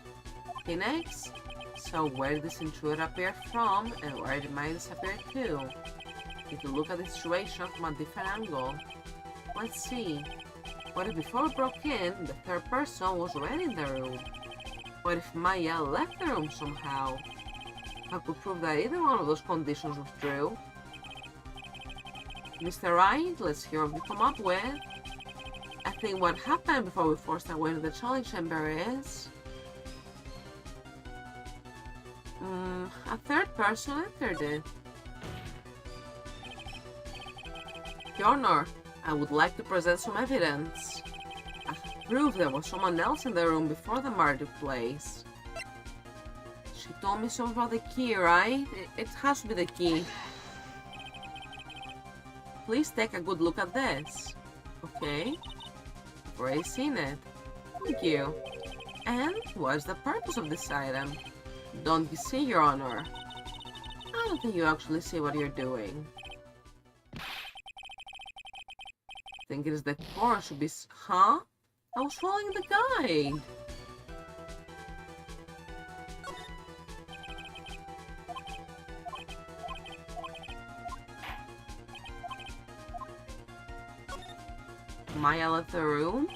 Phoenix? So where did this intruder appear from, and where did mine disappear to? If you look at the situation from a different angle. Let's see. What if before we broke in, the third person was already in the room? What if Maya left the room somehow? I could prove that either one of those conditions was true. Mr. Wright, let's hear what you come up with. I think what happened before we forced our way into the challenge chamber is... a third person entered it. Your Honor, I would like to present some evidence. I can prove there was someone else in the room before the murder took place. She told me something about the key, right? It has to be the key. Please take a good look at this. Okay. I've already seen it. Thank you. And what's the purpose of this item? Don't you see, Your Honor? I don't think you actually see what you're doing. I think it is the core should be... Huh? I was following the guide. Maya left the room?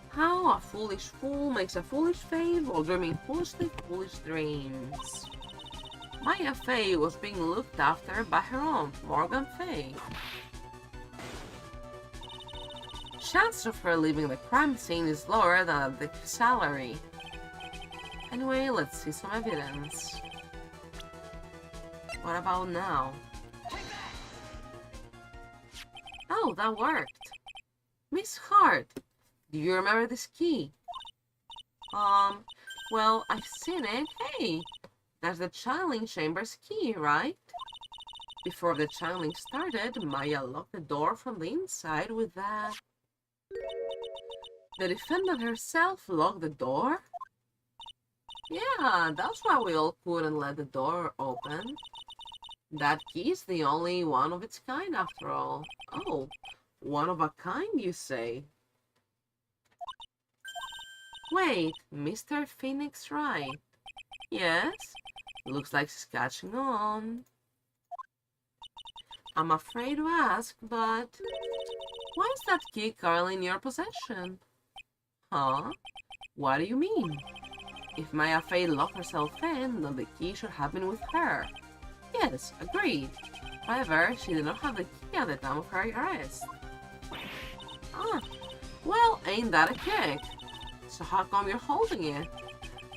How a foolish fool makes a foolish fate while dreaming foolishly foolish dreams. Maya Fey was being looked after by her aunt, Morgan Fey. Chance of her leaving the crime scene is lower than the salary. Anyway, let's see some evidence. What about now? Oh, that worked. Miss Hart, do you remember this key? Well, I've seen it. Hey, that's the channeling chamber's key, right? Before the channeling started, Maya locked the door from the inside with that. The defendant herself locked the door? Yeah, that's why we all couldn't let the door open. That key is the only one of its kind after all. Oh, one of a kind, you say? Wait, Mr. Phoenix Wright. Yes? Looks like she's catching on. I'm afraid to ask, but... why is that key currently in your possession? Huh? What do you mean? If Maya Fey locked herself in, then the key should have been with her. Yes, agreed. However, she did not have the key at the time of her arrest. Ah, well, ain't that a cake? So how come you're holding it?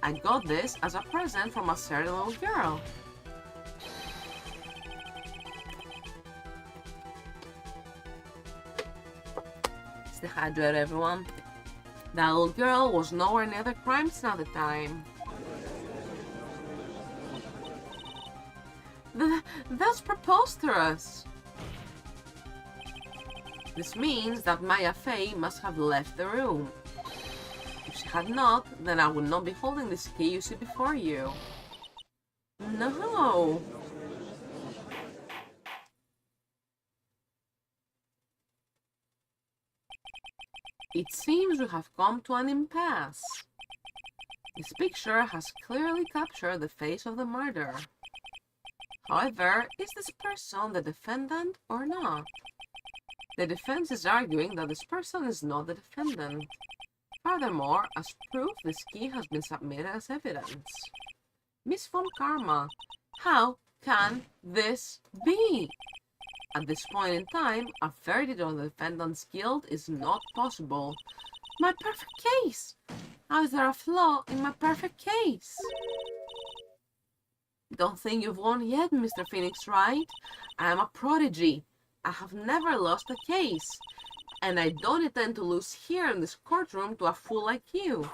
I got this as a present from a certain little girl. It's the hydrate, everyone. That little girl was nowhere near the crime scene at the time. That's preposterous! This means that Maya Fey must have left the room. If she had not, then I would not be holding this key you see before you. No! It seems we have come to an impasse. This picture has clearly captured the face of the murderer. However, is this person the defendant or not? The defense is arguing that this person is not the defendant. Furthermore, as proof, this key has been submitted as evidence. Miss Von Karma, how can this be? At this point in time, a verdict on the defendant's guilt is not possible. My perfect case! How is there a flaw in my perfect case? Don't think you've won yet, Mr. Phoenix Wright. I am a prodigy. I have never lost a case. And I don't intend to lose here in this courtroom to a fool like you.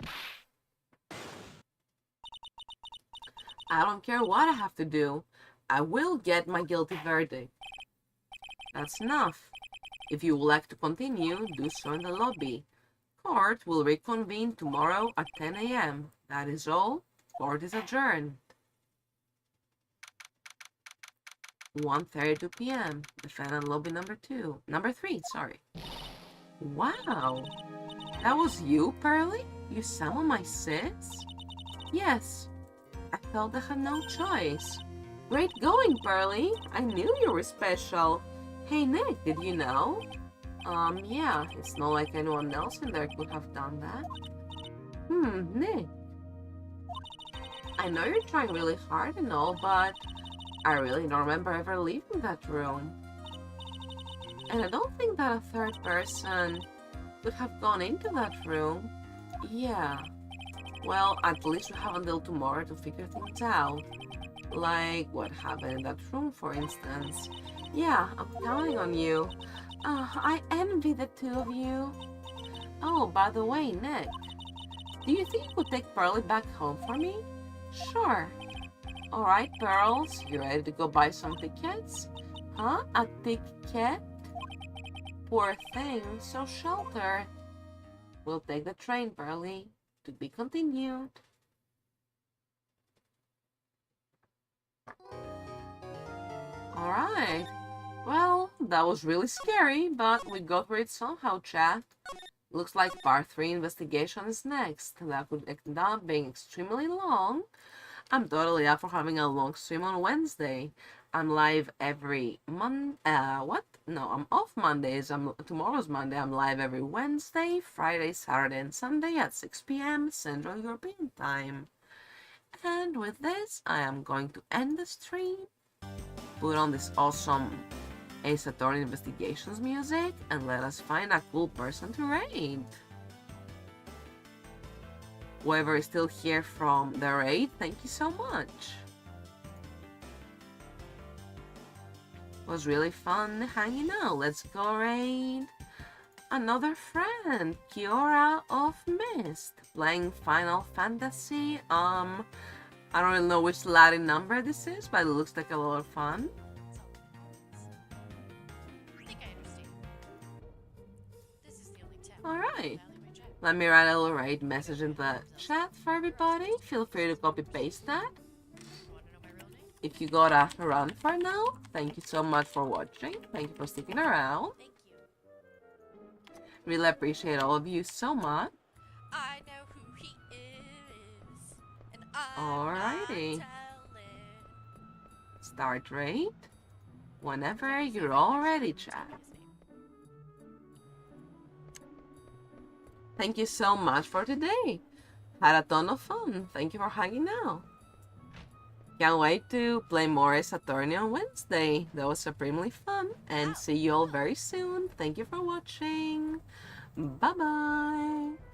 I don't care what I have to do. I will get my guilty verdict. That's enough. If you would like to continue, do so in the lobby. Court will reconvene tomorrow at 10 a.m. That is all. Court is adjourned. 1:32 p.m. Defendant lobby number 3, sorry. Wow. That was you, Pearly? You summoned my sis? Yes. I felt I had no choice. Great going, Pearly. I knew you were special. Hey, Nick, did you know? Yeah. It's not like anyone else in there could have done that. Nick. I know you're trying really hard and all, but I really don't remember ever leaving that room. And I don't think that a third person could have gone into that room. Yeah. Well, at least we have until tomorrow to figure things out. Like what happened in that room, for instance. Yeah, I'm counting on you. I envy the two of you. Oh, by the way, Nick. Do you think you could take Pearly back home for me? Sure. Alright, Pearls, you ready to go buy some tickets? Huh? A ticket? Poor thing, so sheltered. We'll take the train, Pearly. To be continued. Alright. Well, that was really scary, but we got through it somehow, chat. Looks like part 3 investigation is next. That could end up being extremely long. I'm totally up for having a long stream on Wednesday. I'm live every what? No, I'm off Mondays. Tomorrow's Monday. I'm live every Wednesday, Friday, Saturday, and Sunday at 6 p.m. Central European Time. And with this, I am going to end the stream. Put on this awesome Ace Attorney Investigations music and let us find a cool person to raid. Whoever is still here from the raid, thank you so much. It was really fun hanging out. Let's go raid another friend, Kiora of Mist, playing Final Fantasy. I don't really know which Latin number this is, but it looks like a lot of fun. Alright. Let me write a little raid message in the chat for everybody. Feel free to copy paste that. If you gotta run for now, thank you so much for watching. Thank you for sticking around. Really appreciate all of you so much. I know who he is, and Alrighty. Start raid whenever you're all ready, chat. Thank you so much for today. Had a ton of fun. Thank you for hanging out. Can't wait to play more Ace Attorney on Wednesday. That was supremely fun. And see you all very soon. Thank you for watching. Bye bye!